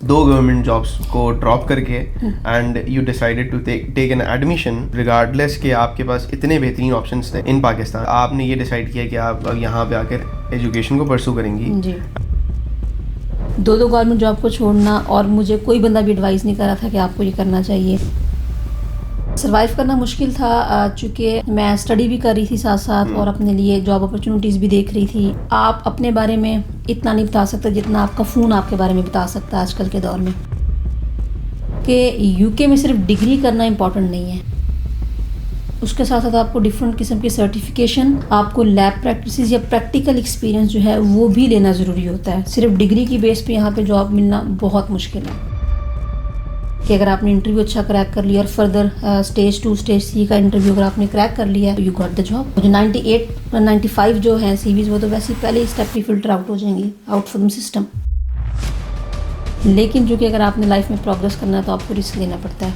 दो government jobs को drop करके and you decided to take an admission regardless के आपके पास इतने बेहतरीन ऑप्शंस थे इन पाकिस्तान, आपने ये डिसाइड किया कि आप अब यहाँ पे आकर एजुकेशन को परसू करेंगी। जी, दो गवर्नमेंट जॉब को छोड़ना, और मुझे कोई बंदा भी एडवाइस नहीं कर रहा था कि आपको ये करना चाहिए। सर्वाइव करना मुश्किल था, चूँकि मैं स्टडी भी कर रही थी साथ साथ और अपने लिए जॉब अपॉर्चुनिटीज़ भी देख रही थी। आप अपने बारे में इतना नहीं बता सकते जितना आपका फ़ोन आपके बारे में बता सकता है आजकल के दौर में, कि यूके में सिर्फ डिग्री करना इम्पॉर्टेंट नहीं है, उसके साथ साथ आपको डिफरेंट किस्म की सर्टिफिकेशन, आपको लैब प्रैक्टिसेस या प्रैक्टिकल एक्सपीरियंस जो है वो भी लेना ज़रूरी होता है। सिर्फ डिग्री की बेस पे यहाँ पे जॉब मिलना बहुत मुश्किल है, कि अगर आपने इंटरव्यू अच्छा क्रैक कर लिया और फर्दर स्टेज 2 स्टेज 3 का इंटरव्यू अगर आपने क्रैक कर लिया है, यू गॉट द जॉब। जो 98 और 95 जो हैं सीवीज, वो तो वैसे ही पहले ही स्टेप पे फिल्टर आउट हो जाएंगी, आउट फ्रॉम सिस्टम। लेकिन जो कि अगर आपने लाइफ में प्रोग्रेस करना है तो आपको रिस्क लेना पड़ता है।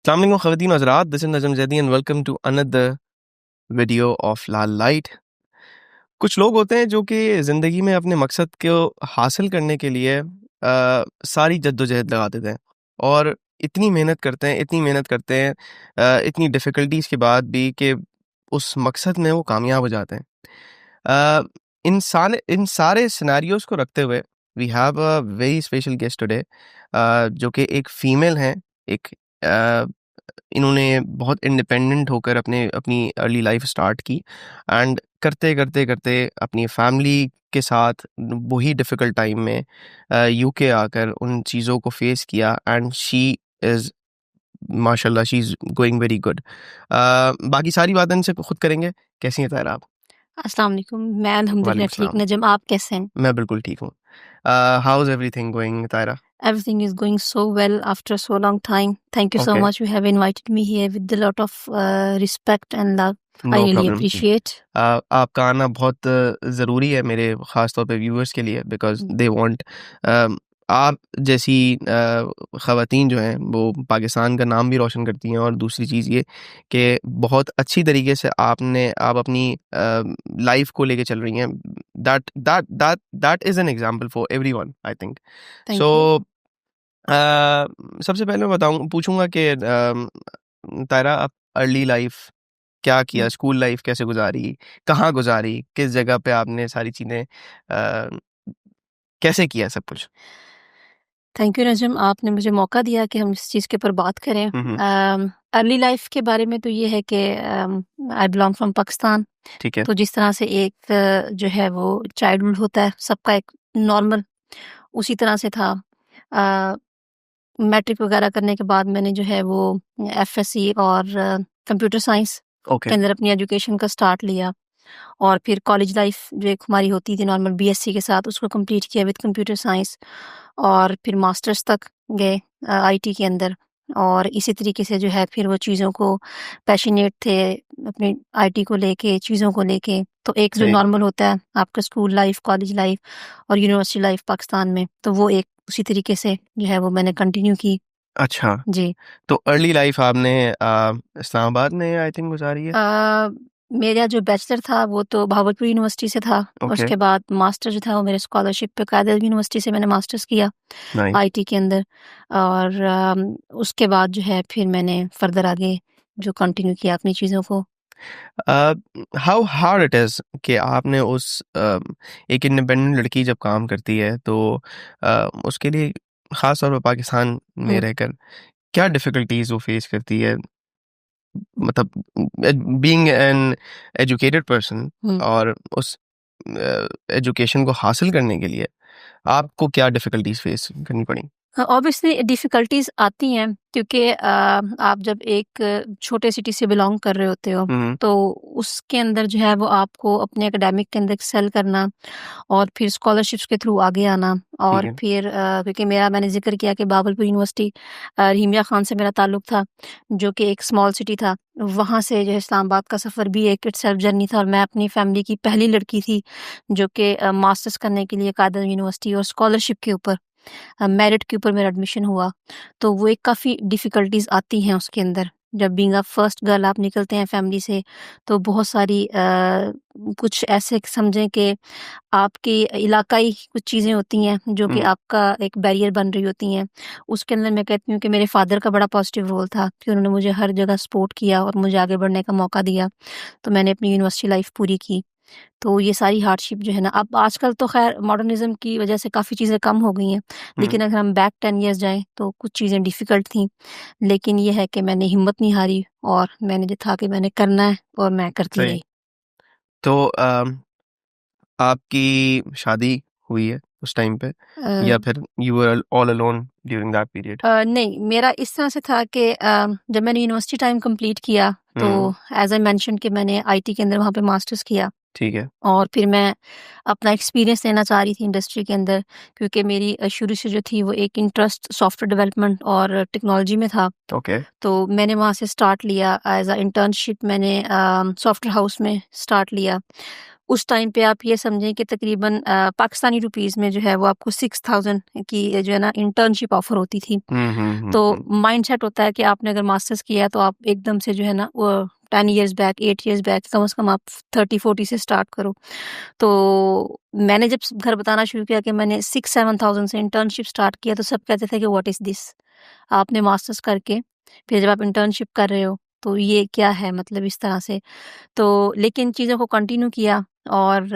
अस्सलाम वालेकुम ख़वातीन और हज़रात, this is Najam Zaidi and welcome to another video of Laal light. कुछ लोग होते हैं जो कि ज़िंदगी में अपने मकसद को हासिल करने के लिए सारी जद्दोजहद लगा देते हैं और इतनी मेहनत करते हैं इतनी डिफ़िकल्टीज़ के बाद भी कि उस मकसद में वो कामयाब हो जाते हैं। इन सारे सिनेरियोज़ को रखते हुए we have a very special guest today, जो कि एक फ़ीमेल हैं। एक इन्होंने बहुत इंडिपेंडेंट होकर अपनी अर्ली लाइफ स्टार्ट की एंड करते अपनी फैमिली के साथ वही डिफ़िकल्ट टाइम में यूके आकर उन चीज़ों को फेस किया एंड शी इज़ माशाल्लाह she is going very good. बाकी सारी बातें इनसे खुद करेंगे। कैसी हैं तायरा आप? अस्सलाम वालेकुम, मैं अल्हम्दुलिल्लाह वालेकुम ठीक। सलाम। नजम, आप कैसे हैं? मैं बिल्कुल ठीक हूँ। How is everything going तायरा? Everything is going so well after so long time. Thank you so okay, much. You have invited me here with a lot of respect and love. I no really problem. appreciate. आपका आना बहुत ज़रूरी है मेरे ख़ास तौर पे viewers के लिए, बिकॉज़ दे वांट आप जैसी ख़वातीन जो हैं वो पाकिस्तान का नाम भी रोशन करती हैं, और दूसरी चीज़ ये कि बहुत अच्छी तरीके से आप अपनी लाइफ को लेके चल रही हैं। That is an example for everyone I think. Thank so you. सबसे पहले मैं पूछूंगा कि तायरा, आप अर्ली लाइफ क्या किया, Mm. स्कूल लाइफ कैसे गुजारी, कहाँ गुजारी, किस जगह पे आपने सारी चीज़ें कैसे किया सब कुछ? थैंक यू नजम, आपने मुझे मौका दिया कि हम इस चीज़ के ऊपर बात करें। हम्म। अर्ली लाइफ के बारे में तो ये है कि आई बिलोंग फ्रॉम पाकिस्तान। ठीक है। तो जिस तरह से एक जो है वो चाइल्डहुड होता है सबका एक नॉर्मल, उसी तरह से था। मैट्रिक वगैरह करने के बाद मैंने जो है वो एफएससी और कंप्यूटर साइंस ओके। के अंदर अपनी एजुकेशन का स्टार्ट लिया, और फिर कॉलेज लाइफ जो एक हमारी होती थी नॉर्मल बीएससी के साथ, उसको कंप्लीट किया विद कंप्यूटर साइंस, और फिर मास्टर्स तक गए आईटी के अंदर। और इसी तरीके से जो है फिर वो चीज़ों को पैशनेट थे अपनी आईटी को लेके, चीज़ों को लेके। तो एक जो सही। नॉर्मल होता है आपका स्कूल लाइफ, कॉलेज लाइफ और यूनिवर्सिटी लाइफ पाकिस्तान में, तो वो एक उसी तरीके से जो है वो मैंने कंटिन्यू की। अच्छा, जी। तो अर्ली लाइफ आपने इस्लामाबाद में आई थिंक गुजारी है। मेरा जो बैचलर था वो तो भावलपुर यूनिवर्सिटी से था। ओके। उसके बाद मास्टर जो था वो मेरे स्कॉलरशिप पे कायद यूनिवर्सिटी से मैंने मास्टर्स किया नाइस। आईटी के अंदर। और उसके बाद जो है फिर मैंने फर्दर आगे जो कंटिन्यू किया अपनी चीज़ों को। हाउ हार्ड इट इज़ कि आपने एक इंडिपेंडेंट लड़की जब काम करती है तो उसके लिए ख़ास तौर पर पाकिस्तान में हुँ, रहकर क्या डिफ़िकल्टीज़ वो फेस करती है? मतलब बीइंग एन एजुकेटेड पर्सन, हुँ। और उस एजुकेशन को हासिल करने के लिए आपको क्या डिफ़िकल्टीज़ फेस करनी पड़ी? ऑब्वियसली डिफ़िकल्टीज़ आती हैं, क्योंकि आप जब एक छोटे सिटी से बिलॉन्ग कर रहे होते हो, हुँ, तो उसके अंदर जो है वो आपको अपने एकेडमिक के अंदर एक्सेल करना, और फिर स्कॉलरशिप्स के थ्रू आगे आना। ठीक और है। फिर क्योंकि मैंने ज़िक्र किया कि भावलपुर यूनिवर्सिटी, रहीमिया ख़ान से मेरा ताल्लुक था, जो कि एक स्मॉल सिटी था। वहाँ से जो है इस्लामाबाद का सफ़र भी एक इटसेल्फ जर्नी था, और मैं अपनी फ़ैमिली की पहली लड़की थी जो कि मास्टर्स करने के लिए कायद यूनिवर्सिटी और स्कॉलरशिप के ऊपर, मेरिट के ऊपर मेरा एडमिशन हुआ। तो वो एक काफ़ी डिफ़िकल्टीज़ आती हैं उसके अंदर, जब बीइंग अ फर्स्ट गर्ल आप निकलते हैं फैमिली से, तो बहुत सारी कुछ ऐसे समझें कि आपकी इलाकाई कुछ चीज़ें होती हैं जो कि हुँ, आपका एक बैरियर बन रही होती हैं। उसके अंदर मैं कहती हूँ कि मेरे फ़ादर का बड़ा पॉज़िटिव रोल था कि उन्होंने मुझे हर जगह सपोर्ट किया और मुझे आगे बढ़ने का मौका दिया। तो मैंने अपनी यूनिवर्सिटी लाइफ़ पूरी की। तो ये सारी हार्डशिप जो है ना, अब आजकल तो ख़ैर मॉडर्निज़्म की वज़ह से काफ़ी चीज़ें कम हो गई हैं। हुँ, लेकिन अगर हम बैक 10 इयर्स जाएँ तो कुछ चीज़ें डिफ़िकल्ट थीं। लेकिन ये है कि मैंने हिम्मत नहीं हारी और मैंने जो था कि मैंने करना है और मैं करती सही। रही। तो आपकी शादी हुई है उस टाइम पे अ या फिर you were all alone during that period? नहीं, मेरा इस तरह से था कि जब मैंने यूनिवर्सिटी टाइम कंप्लीट किया, तो हुँ, एज़ आई मेंशन्ड कि मैंने आईटी के अंदर वहाँ पे मास्टर्स किया ठीक है, और फिर मैं अपना एक्सपीरियंस लेना चाह रही थी इंडस्ट्री के अंदर, क्योंकि मेरी शुरू से जो थी वो एक इंटरेस्ट सॉफ्टवेयर डेवलपमेंट और टेक्नोलॉजी में था। ओके, तो मैंने वहाँ से स्टार्ट लिया एज़ अ इंटर्नशिप, मैंने सॉफ्टवेयर हाउस में स्टार्ट लिया। उस टाइम पे आप ये समझें कि तकरीबन पाकिस्तानी रुपीज़ में जो है वो आपको 6000 की जो है ना इंटर्नशिप ऑफ़र होती थी। हुँ, हुँ, हुँ, तो हुँ, माइंडसेट होता है कि आपने अगर मास्टर्स किया है तो आप एकदम से जो है ना वो 10 इयर्स बैक, 8 इयर्स बैक, कम से कम आप 30-40 से स्टार्ट करो। तो मैंने जब घर बताना शुरू किया कि मैंने 6-7,000 से इंटर्नशिप स्टार्ट किया, तो सब कहते थे कि व्हाट इज़ दिस? आपने मास्टर्स करके फिर जब आप इंटर्नशिप कर रहे हो, तो ये क्या है, मतलब इस तरह से। तो लेकिन चीज़ों को कंटिन्यू किया और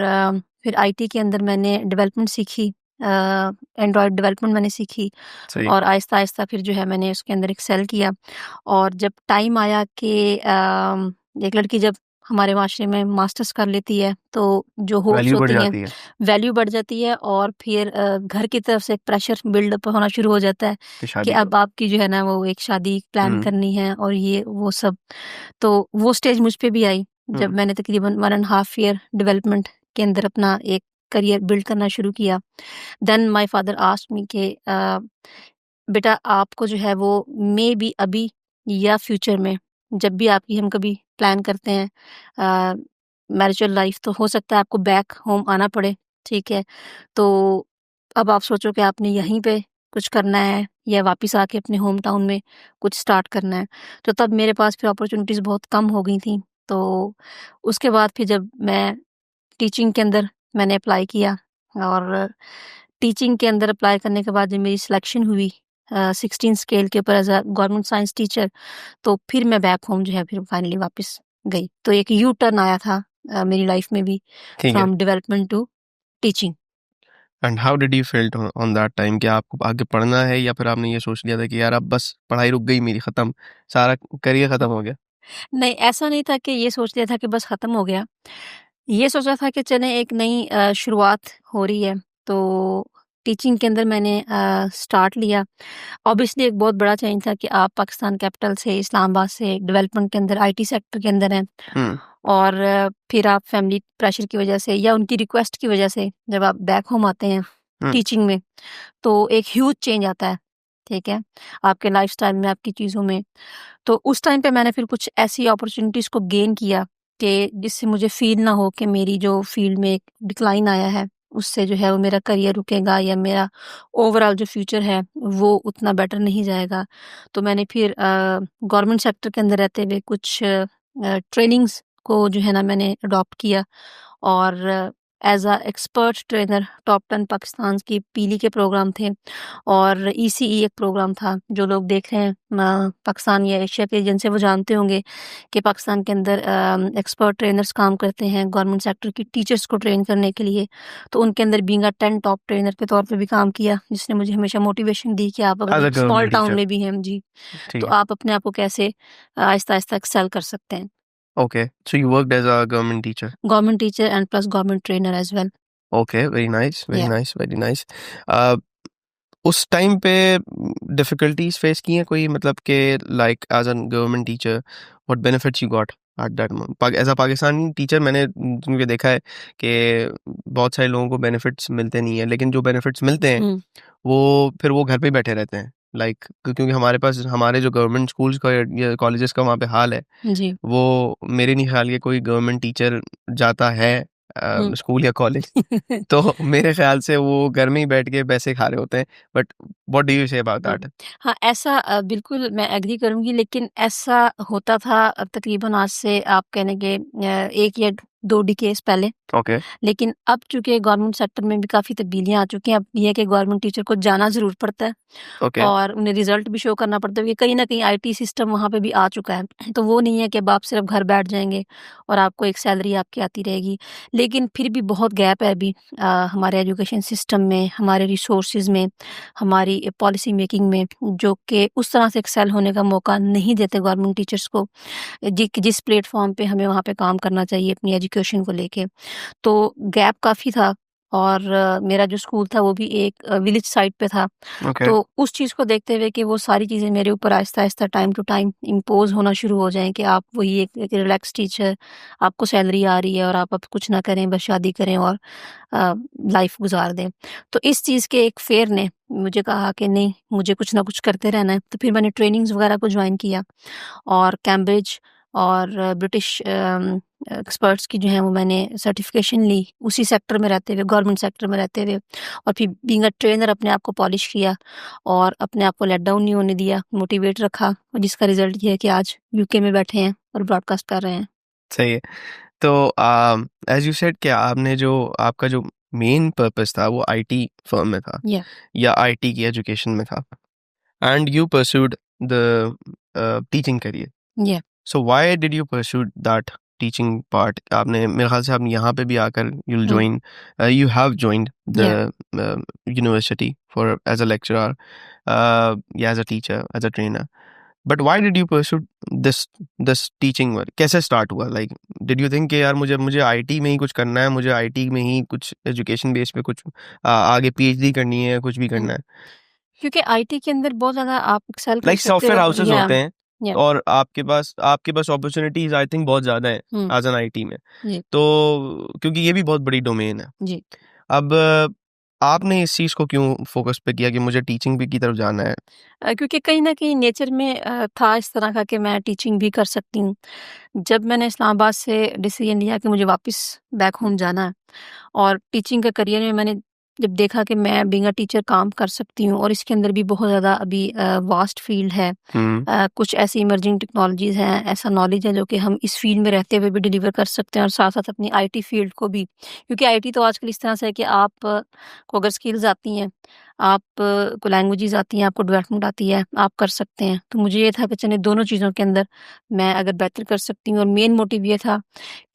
फिर आईटी के अंदर मैंने डेवलपमेंट सीखी, एंड्रॉयड डेवलपमेंट मैंने सीखी सही, और आहिस्ता-आहिस्ता फिर जो है मैंने उसके अंदर एक्सेल किया। और जब टाइम आया कि एक लड़की जब हमारे माशरे में मास्टर्स कर लेती है, तो जो होप्स वैल्यू बढ़ होती हैं, जाती है वैल्यू बढ़ जाती है और फिर घर की तरफ से एक प्रेशर बिल्डअप होना शुरू हो जाता है कि कि शादी अब करो। आपकी जो है ना वो एक शादी प्लान हुँ, करनी है और ये वो सब। तो वो स्टेज मुझ पे भी आई जब हुँ, मैंने तकरीबन 1 एंड हाफ ईयर डेवलपमेंट के अंदर अपना एक करियर बिल्ड करना शुरू किया। Then my father asked me कि बेटा आपको जो है वो मे बी अभी या फ्यूचर में, जब भी आपकी हम कभी प्लान करते हैं मैरिजल लाइफ, तो हो सकता है आपको बैक होम आना पड़े, ठीक है? तो अब आप सोचो कि आपने यहीं पे कुछ करना है या वापस आके अपने होम टाउन में कुछ स्टार्ट करना है। तो तब मेरे पास फिर अपॉर्च्युनिटीज़ बहुत कम हो गई थी। तो उसके बाद फिर जब मैं टीचिंग के अंदर मैंने अप्लाई किया और टीचिंग के अंदर अप्लाई करने के बाद जब मेरी सिलेक्शन हुई 16 स्केल के ऊपर as a government science teacher, तो फिर मैं बैक होम जो है फिर फाइनली वापस गई। तो एक यू टर्न आया था मेरी लाइफ में भी, ठीक है। From development to teaching. And how did you feel on that time कि आपको आगे पढ़ना है या फिर आपने ये सोच लिया था कि यार अब बस पढ़ाई रुक गई मेरी खत्म, सारा करियर खत्म हो गया? नहीं, ऐसा नहीं था कि ये सोच लिया था कि बस खत्म हो गया। ये सोचा था कि चलें एक नई शुरुआत हो रही है, तो टीचिंग के अंदर मैंने स्टार्ट लिया। ऑब्वियसली एक बहुत बड़ा चेंज था कि आप पाकिस्तान कैपिटल से, इस्लामाबाद से डेवलपमेंट के अंदर आईटी सेक्टर के अंदर हैं हुँ, और फिर आप फैमिली प्रेशर की वजह से या उनकी रिक्वेस्ट की वजह से जब आप बैक होम आते हैं हुँ, टीचिंग में, तो एक ह्यूज चेंज आता है, ठीक है? आपके लाइफ़स्टाइल में, आपकी चीज़ों में। तो उस टाइम पे मैंने फिर कुछ ऐसी अपॉर्च्युनिटीज़ को गेन किया कि जिससे मुझे फ़ील ना हो कि मेरी जो फ़ील्ड में एक डिक्लाइन आया है, उससे जो है वो मेरा करियर रुकेगा या मेरा ओवरऑल जो फ्यूचर है, वो उतना बेटर नहीं जाएगा। तो मैंने फिर गवर्नमेंट सेक्टर के अंदर रहते हुए कुछ ट्रेनिंग्स को जो है ना मैंने अडॉप्ट किया और as a expert trainer top 10 Pakistan की पीली के प्रोग्राम थे और ईसीई एक प्रोग्राम था। जो लोग देख रहे हैं पाकिस्तान या एशिया के, जिनसे वो जानते होंगे कि पाकिस्तान के अंदर एक्सपर्ट ट्रेनर्स काम करते हैं गवर्नमेंट सेक्टर की टीचर्स को ट्रेन करने के लिए। तो उनके अंदर बीइंग अ 10 टॉप ट्रेनर के तौर पे भी काम किया, जिसने मुझे हमेशा मोटिवेशन दी कि आप एज़ अगर a small government town teacher, में भी हैं जी, ठीक तो है। आप अपने आप को कैसे आहिस्ता-आहिस्ता एक्सेल कर सकते हैं। Okay, so you worked as a government teacher. Government teacher and plus government trainer as well. Okay, very nice, very या नाइस, वेरी नाइस। अ, उस टाइम पे डिफ़िकल्टीज़ फेस की हैं कोई मतलब कि like as an government teacher what benefits you got at that moment? As a Pakistani teacher मैंने क्योंकि देखा है कि बहुत सारे लोगों को बेनिफिट्स मिलते नहीं हैं, लेकिन जो बेनिफिट्स मिलते हैं हुँ, वो फिर वो घर पे ही बैठे रहते हैं। लाइक क्योंकि हमारे पास हमारे जो गवर्नमेंट स्कूल्स का या कॉलेजेस का वहाँ पे हाल है, जी। वो मेरे नहीं ख़्याल के कोई गवर्नमेंट टीचर जाता है स्कूल या कॉलेज, तो मेरे ख्याल से वो घर में ही बैठ के पैसे खा रहे होते हैं। But what do you say about that? हाँ, ऐसा बिल्कुल मैं एग्री करूँगी, लेकिन ऐसा होता था तकरीबन आज से आप कहने के 1 या 2 डिकेड्स पहले। ओके, लेकिन अब चूँकि गवर्नमेंट सेक्टर में भी काफ़ी तब्दीलियाँ आ चुकी हैं, अब ये है कि गवर्नमेंट टीचर को जाना ज़रूर पड़ता है ओके, और उन्हें रिज़ल्ट भी शो करना पड़ता है, क्योंकि कहीं न कहीं आईटी सिस्टम वहाँ पे भी आ चुका है। तो वो नहीं है कि अब आप सिर्फ़ घर बैठ जाएँगे और आपको एक सैलरी आपकी आती रहेगी। लेकिन फिर भी बहुत गैप है अभी हमारे एजुकेशन सिस्टम में, हमारे रिसोर्सेज़ में, हमारी पॉलिसी मेकिंग में, जो कि उस तरह से एक्सेल होने का मौका नहीं देते गवर्नमेंट टीचर्स को, जिस प्लेटफ़ॉर्म पे हमें वहाँ पे काम करना चाहिए अपनी एजुकेशन को लेके। तो गैप काफ़ी था और मेरा जो स्कूल था वो भी एक विलेज साइड पे था। ओके। तो उस चीज़ को देखते हुए कि वो सारी चीज़ें मेरे ऊपर आहिस्ता-आहिस्ता टाइम टू टाइम इम्पोज़ होना शुरू हो जाएँ कि आप वही एक रिलैक्स टीचर, आपको सैलरी आ रही है और आप अब कुछ ना करें, बस शादी करें और लाइफ़ गुज़ार दें। तो इस चीज़ के एक फेयर ने मुझे कहा कि नहीं, मुझे कुछ ना कुछ करते रहना है। तो फिर मैंने ट्रेनिंग्स वगैरह को जॉइन किया और कैम्ब्रिज और ब्रिटिश एक्सपर्ट्स की जो है वो मैंने सर्टिफिकेशन ली, उसी सेक्टर में रहते हुए, गवर्नमेंट सेक्टर में रहते हुए, और फिर बीइंग अ ट्रेनर अपने आप को पॉलिश किया और अपने आप को लेट डाउन नहीं होने दिया, मोटिवेट रखा, और जिसका रिजल्ट ये है कि आज यूके में बैठे हैं और ब्रॉडकास्ट कर रहे हैं। सही है। तो एज यू सेड कि आपने जो आपका जो मेन पर्पस था वो आईटी फर्म में था या या आईटी की एजुकेशन में था, and you pursued the teaching career. या so why did you pursue that teaching part? आपने मेरे ख्याल से आप यहाँ पे भी आकर you'll hmm join you have joined the या university for as a lecturer, yeah, as a teacher, as a trainer. But why did you pursue this this teaching work? कैसे start हुआ? Like did you think कि यार मुझे मुझे IT में ही कुछ करना है, मुझे आईटी में ही कुछ एजुकेशन बेस पे कुछ आगे पीएचडी करनी है, कुछ भी करना हम्म है? क्योंकि आईटी के अंदर बहुत ज़्यादा आप एक्सेल कर लाइक सकते सॉफ्टवेयर हो। हाउसेस या होते हैं या और आपके पास अपॉर्चुनिटीज आई थिंक बहुत ज़्यादा है हम्म एज एन आईटी में। जी तो क्योंकि ये भी बहुत बड़ी डोमेन है। जी अब आपने इस चीज़ को क्यों फोकस पे किया कि मुझे टीचिंग भी की तरफ जाना है? क्योंकि कहीं न कहीं नेचर में था इस तरह का कि मैं टीचिंग भी कर सकती हूँ। जब मैंने इस्लामाबाद से डिसीज़न लिया कि मुझे वापस बैक होम जाना है और टीचिंग के करियर में मैंने जब देखा कि मैं बीइंग अ टीचर काम कर सकती हूँ और इसके अंदर भी बहुत ज़्यादा अभी वास्ट फील्ड है। हुँ, कुछ ऐसी इमर्जिंग टेक्नोलॉजीज़ हैं, ऐसा नॉलेज है जो कि हम इस फील्ड में रहते हुए भी डिलीवर कर सकते हैं और साथ-साथ अपनी आईटी फील्ड को भी। क्योंकि आईटी तो आजकल इस तरह से है कि आप को अगर स्किल्स आती हैं, आप को लैंग्वेजेज़ आती हैं, आपको डेवलपमेंट आती है, आप कर सकते हैं। तो मुझे ये था कि चलिए दोनों चीज़ों के अंदर मैं अगर बेहतर कर सकती हूँ, और मेन मोटिव ये था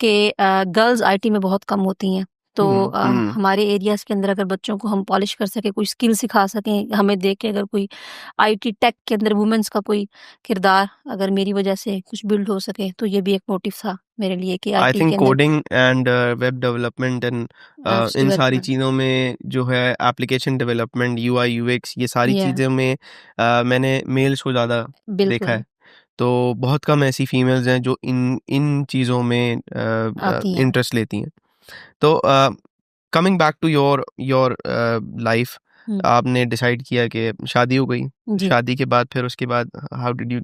कि गर्ल्स आईटी में बहुत कम होती हैं। तो हुँ, हुँ। हमारे एरियाज़ के अंदर अगर बच्चों को हम पॉलिश कर सकें, कोई स्किल सिखा सकें, हमें देख के अगर कोई आईटी टेक के अंदर वुमेन्स का कोई किरदार अगर मेरी वजह से कुछ बिल्ड हो सके, तो ये भी एक मोटिव था मेरे लिए कि आई आईटी थिंक के अंदर coding and web development and in सारी डेवलपमेंट। चीज़ों में जो है एप्लीकेशन डेवलपमेंट, यूआई यूएक्स, ये सारी या चीज़ों में मैंने मेल्स को ज़्यादा देखा बिल्कुल है। तो बहुत कम ऐसी फीमेल्स हैं जो इन इन चीज़ों में आती हैं। इंटरेस्ट लेती हैं। तो coming back to your your life, हुँ, आपने डिसाइड किया कि शादी हो गई। जी। शादी के बाद फिर उसके बाद हाउ डिड यू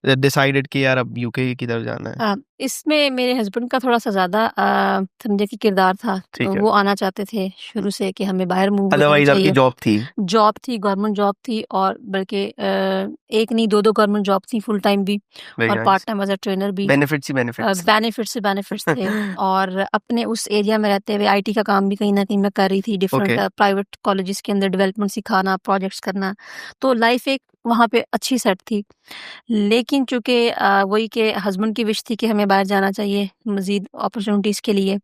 डिसाइडेड कि यार अब यूके की तरफ जाना है? इसमें मेरे हस्बैंड का थोड़ा-सा ज़्यादा समझिए कि किरदार था। ठीक है। वो आना चाहते थे शुरू से कि हमें बाहर मूव हो जाना अदरवाइज़ आपकी चाहिए। जॉब थी। जॉब थी, गवर्नमेंट जॉब थी, और बल्कि 1 नहीं 2-2 गवर्नमेंट जॉब थी, फुल टाइम भी वेरी और part nice. Time as a trainer भी। बेनिफिट्स ही बेनिफिट्स। बेनिफिट्स से बेनिफिट्स थे, और अपने उस एरिया में रहते हुए आईटी का काम भी कहीं न कहीं मैं कर रही थी, ओके। डिफरेंट प्राइवेट कॉलेजेस के अंदर डेवलपमेंट सिखाना, प्रोजेक्ट्स करना। तो लाइफ़ एक वहाँ पे अच्छी सेट थी। लेकिन चूँकि वही कि हस्बैंड की विश थी कि हमें बाहर जाना चाहिए मज़ीद अपॉर्च्युनिटीज़ के लिए,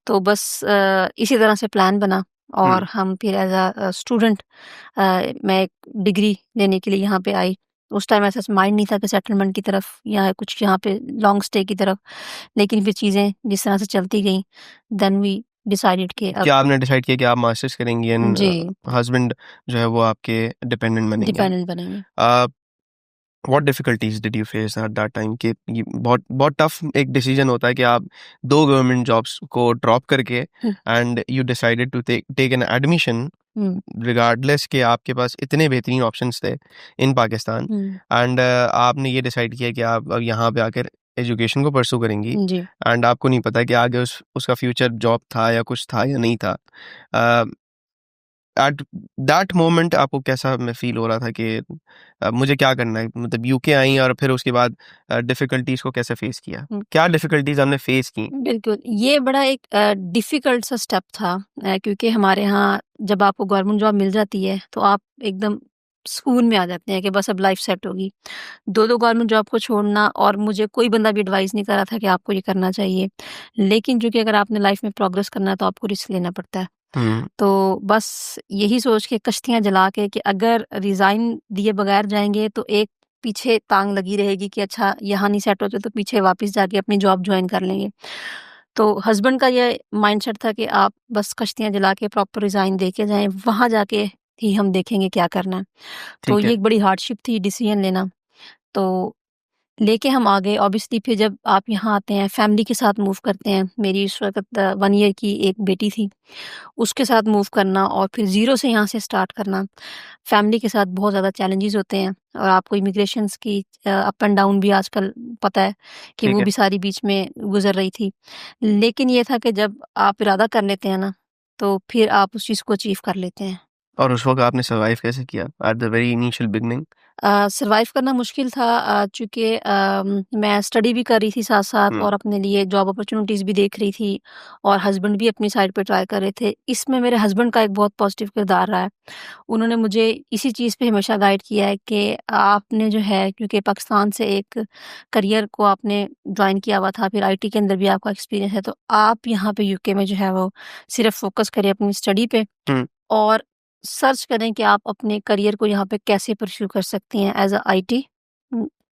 तो बस इसी तरह से प्लान बना और हुँ। हम फिर एज़ अ स्टूडेंट मैं एक डिग्री लेने के लिए यहाँ पे आई। उस टाइम ऐसा माइंड नहीं था कि सेटलमेंट की तरफ या कुछ यहाँ पे लॉन्ग स्टे की तरफ, लेकिन फिर चीज़ें जिस तरह से चलती गईं, देन वी डिसाइडेड कि अब क्या आपने डिसाइड किया कि आप मास्टर्स करेंगी एंड जी, हस्बैंड जो है वो आपके डिपेंडेंट बनेंगे? डिपेंडेंट बनेंगे। Uh, what difficulties did you face at that time? कि ये बहुत बहुत टफ एक डिसीजन होता है कि आप 2 गवर्नमेंट जॉब्स को ड्रॉप करके हुँ, and you decided to take take an admission hmm, regardless कि आपके पास इतने बेहतरीन ऑप्शंस थे इन पाकिस्तान, हुँ, एंड आपने ये डिसाइड किया कि आप अब यहाँ पे आकर एजुकेशन को परस्यू करेंगी जी। एंड आपको नहीं पता कि आगे उसका फ्यूचर जॉब था या कुछ था या नहीं था, एट दैट मोमेंट आपको कैसा में फील हो रहा था कि मुझे क्या करना है, मतलब यूके आई और फिर उसके बाद डिफिकल्टीज को कैसे फेस किया, हुँ। क्या डिफिकल्टीज हमने फेस की? बिल्कुल, ये बड़ा एक डिफ़िकल्ट सा स्टेप था, क्योंकि हमारे यहाँ जब आपको गवर्नमेंट जॉब मिल जाती है, तो आप एकदम सुकून में आ जाते हैं कि बस अब लाइफ़ सेट होगी। 2-2 गवर्नमेंट जॉब को छोड़ना, और मुझे कोई बंदा भी एडवाइस नहीं कर रहा था कि आपको ये करना चाहिए। लेकिन चूँकि अगर आपने लाइफ़ में प्रोग्रेस करना है, तो आपको रिस्क लेना पड़ता है। हम्म। तो बस यही सोच के कश्तियाँ जला के कि अगर रिज़ाइन दिए बगैर जाएँगे, तो एक पीछे टाँग लगी रहेगी कि अच्छा यहाँ नहीं सेट होते तो पीछे वापस जाके अपनी जॉब जॉइन कर लेंगे। तो हस्बैंड का ये माइंडसेट था कि आप बस कश्तियाँ जला के प्रॉपर रिज़ाइन दे के जाएँ, वहाँ जाके ही हम देखेंगे क्या करना है। तो ठीक ये है। एक बड़ी हार्डशिप थी डिसीज़न लेना। तो लेके हम आ गए। ऑब्वियसली फिर जब आप यहाँ आते हैं, फैमिली के साथ मूव करते हैं। मेरी उस वक़्त 1 ईयर की एक बेटी थी, उसके साथ मूव करना और फिर ज़ीरो से यहाँ से स्टार्ट करना, फैमिली के साथ बहुत ज़्यादा चैलेंजेस होते हैं। और आपको इमिग्रेशंस की अप एंड डाउन भी आजकल पता है कि ठीक वो है। भी सारी बीच में गुज़र रही थी। लेकिन ये था कि जब आप इरादा कर लेते हैं ना, तो फिर आप उस चीज़ को अचीव कर लेते हैं। और उस वक्त आपने सर्वाइव कैसे किया at the very initial beginning? Survive करना मुश्किल था, चूँकि मैं स्टडी भी कर रही थी साथ-साथ हम्म। और अपने लिए जॉब अपॉर्च्युनिटीज़ भी देख रही थी, और हस्बैंड भी अपनी साइड पे ट्राई कर रहे थे। इसमें मेरे हस्बैंड का एक बहुत पॉज़िटिव किरदार रहा है। उन्होंने मुझे इसी चीज़ पे हमेशा गाइड किया है कि आपने जो है, क्योंकि पाकिस्तान से एक करियर को आपने जॉइन किया हुआ था, फिर आईटी के अंदर भी आपका एक्सपीरियंस है, तो आप यहाँ पे यूके में जो है वो सिर्फ़ फ़ोकस करें अपनी स्टडी पे, हम्म। और सर्च करें कि आप अपने करियर को यहाँ पे कैसे परस्यू कर सकती हैं एज़ अ आईटी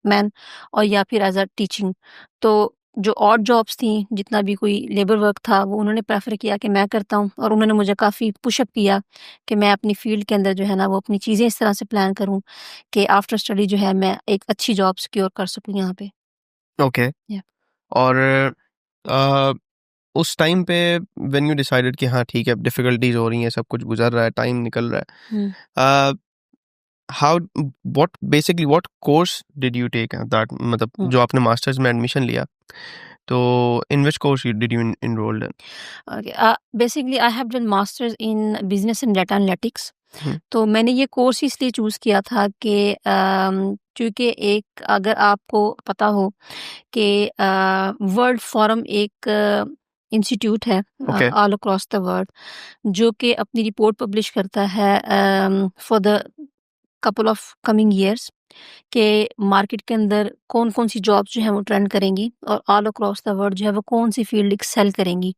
मैन, और या फिर एज़ अ टीचिंग। तो जो ऑड जॉब्स थी, जितना भी कोई लेबर वर्क था, वो उन्होंने प्रेफ़र किया कि मैं करता हूँ, और उन्होंने मुझे काफ़ी पुश अप किया कि मैं अपनी फ़ील्ड के अंदर जो है ना, वो अपनी चीज़ें इस तरह से प्लान करूँ कि आफ्टर स्टडी जो है मैं एक अच्छी जॉब सिक्योर कर सकूँ यहाँ पे। ओके। या और अ, उस टाइम पे व्हेन यू डिसाइडेड कि हाँ ठीक है, अब डिफिकल्टीज हो रही हैं, सब कुछ गुजर रहा है, टाइम निकल रहा हुँ। है, how what course did you take that, मतलब हुँ। जो आपने मास्टर्स में एडमिशन लिया, तो in which course you did you enrolled in? Okay, basically I have done masters in business and data analytics. Hmm. तो मैंने ये कोर्स इसलिए चूज़ किया था कि क्योंकि एक, अगर आपको पता हो कि वर्ल्ड फोरम एक इंस्टीट्यूट है okay. All across the world, जो कि अपनी रिपोर्ट पब्लिश करता है for the couple of coming years, के मार्केट के अंदर कौन-कौन सी जॉब्स जो हैं वो ट्रेंड करेंगी, और ऑल अक्रॉस द वर्ल्ड जो है वो कौन-सी फील्ड एक्सेल करेंगी।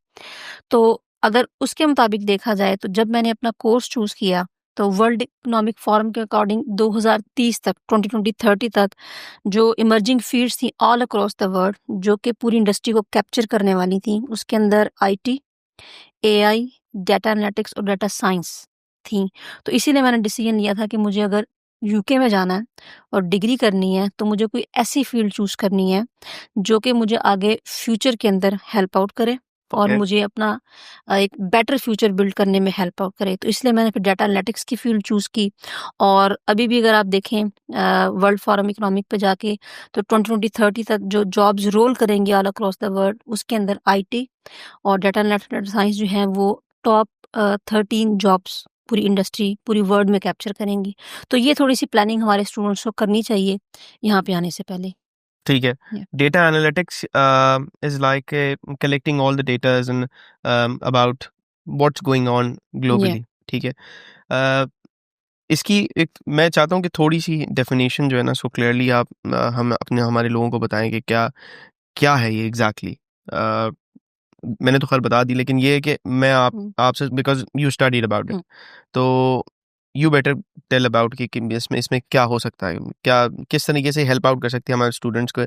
तो अगर उसके मुताबिक देखा जाए, तो जब मैंने अपना कोर्स चूज़ किया, तो वर्ल्ड इकोनॉमिक फोरम के अकॉर्डिंग 2030 तक, 2020-30 तक जो इमर्जिंग फील्ड्स थी ऑल अक्रॉस द वर्ल्ड, जो कि पूरी इंडस्ट्री को कैप्चर करने वाली थी, उसके अंदर आईटी, एआई, डाटा एनालिटिक्स और डाटा साइंस थी। तो इसीलिए मैंने डिसीजन लिया था कि मुझे अगर यूके में जाना है और डिग्री करनी है, तो मुझे कोई ऐसी फील्ड चूज़ करनी है, जो कि मुझे आगे फ्यूचर के अंदर हेल्प आउट करे, और ओके। मुझे अपना एक बेटर फ्यूचर बिल्ड करने में हेल्प आउट करे। तो इसलिए मैंने फिर डाटा एनालिटिक्स की फील्ड चूज़ की। और अभी भी अगर आप देखें वर्ल्ड फोरम इकोनॉमिक पे जाके, तो 2020-30 तक जो जॉब्स रोल करेंगी ऑल अक्रॉस द वर्ल्ड, उसके अंदर आईटी और डाटा एनालिटिक्स, डाटा साइंस जो हैं वो टॉप 13 जॉब्स पूरी इंडस्ट्री, पूरी वर्ल्ड में कैप्चर करेंगी। तो ये थोड़ी-सी प्लानिंग हमारे स्टूडेंट्स को करनी चाहिए यहाँ पे आने से पहले। ठीक है। या data analytics is like collecting all the datas and about what's going on या ग्लोबली, ठीक है। uh, इसकी एक मैं चाहता हूँ कि थोड़ी सी डेफिनेशन जो है ना, सो क्लियरली आप हम अपने हमारे लोगों को बताएं कि क्या क्या है ये एग्जैक्टली exactly? मैंने तो खैर बता दी, लेकिन ये है कि मैं हुँ, आपसे, because you studied about it, hmm. तो यू बेटर टेल अबाउट कि इसमें क्या हो सकता है, क्या किस तरीके से हेल्प आउट कर सकती है हमारे स्टूडेंट्स को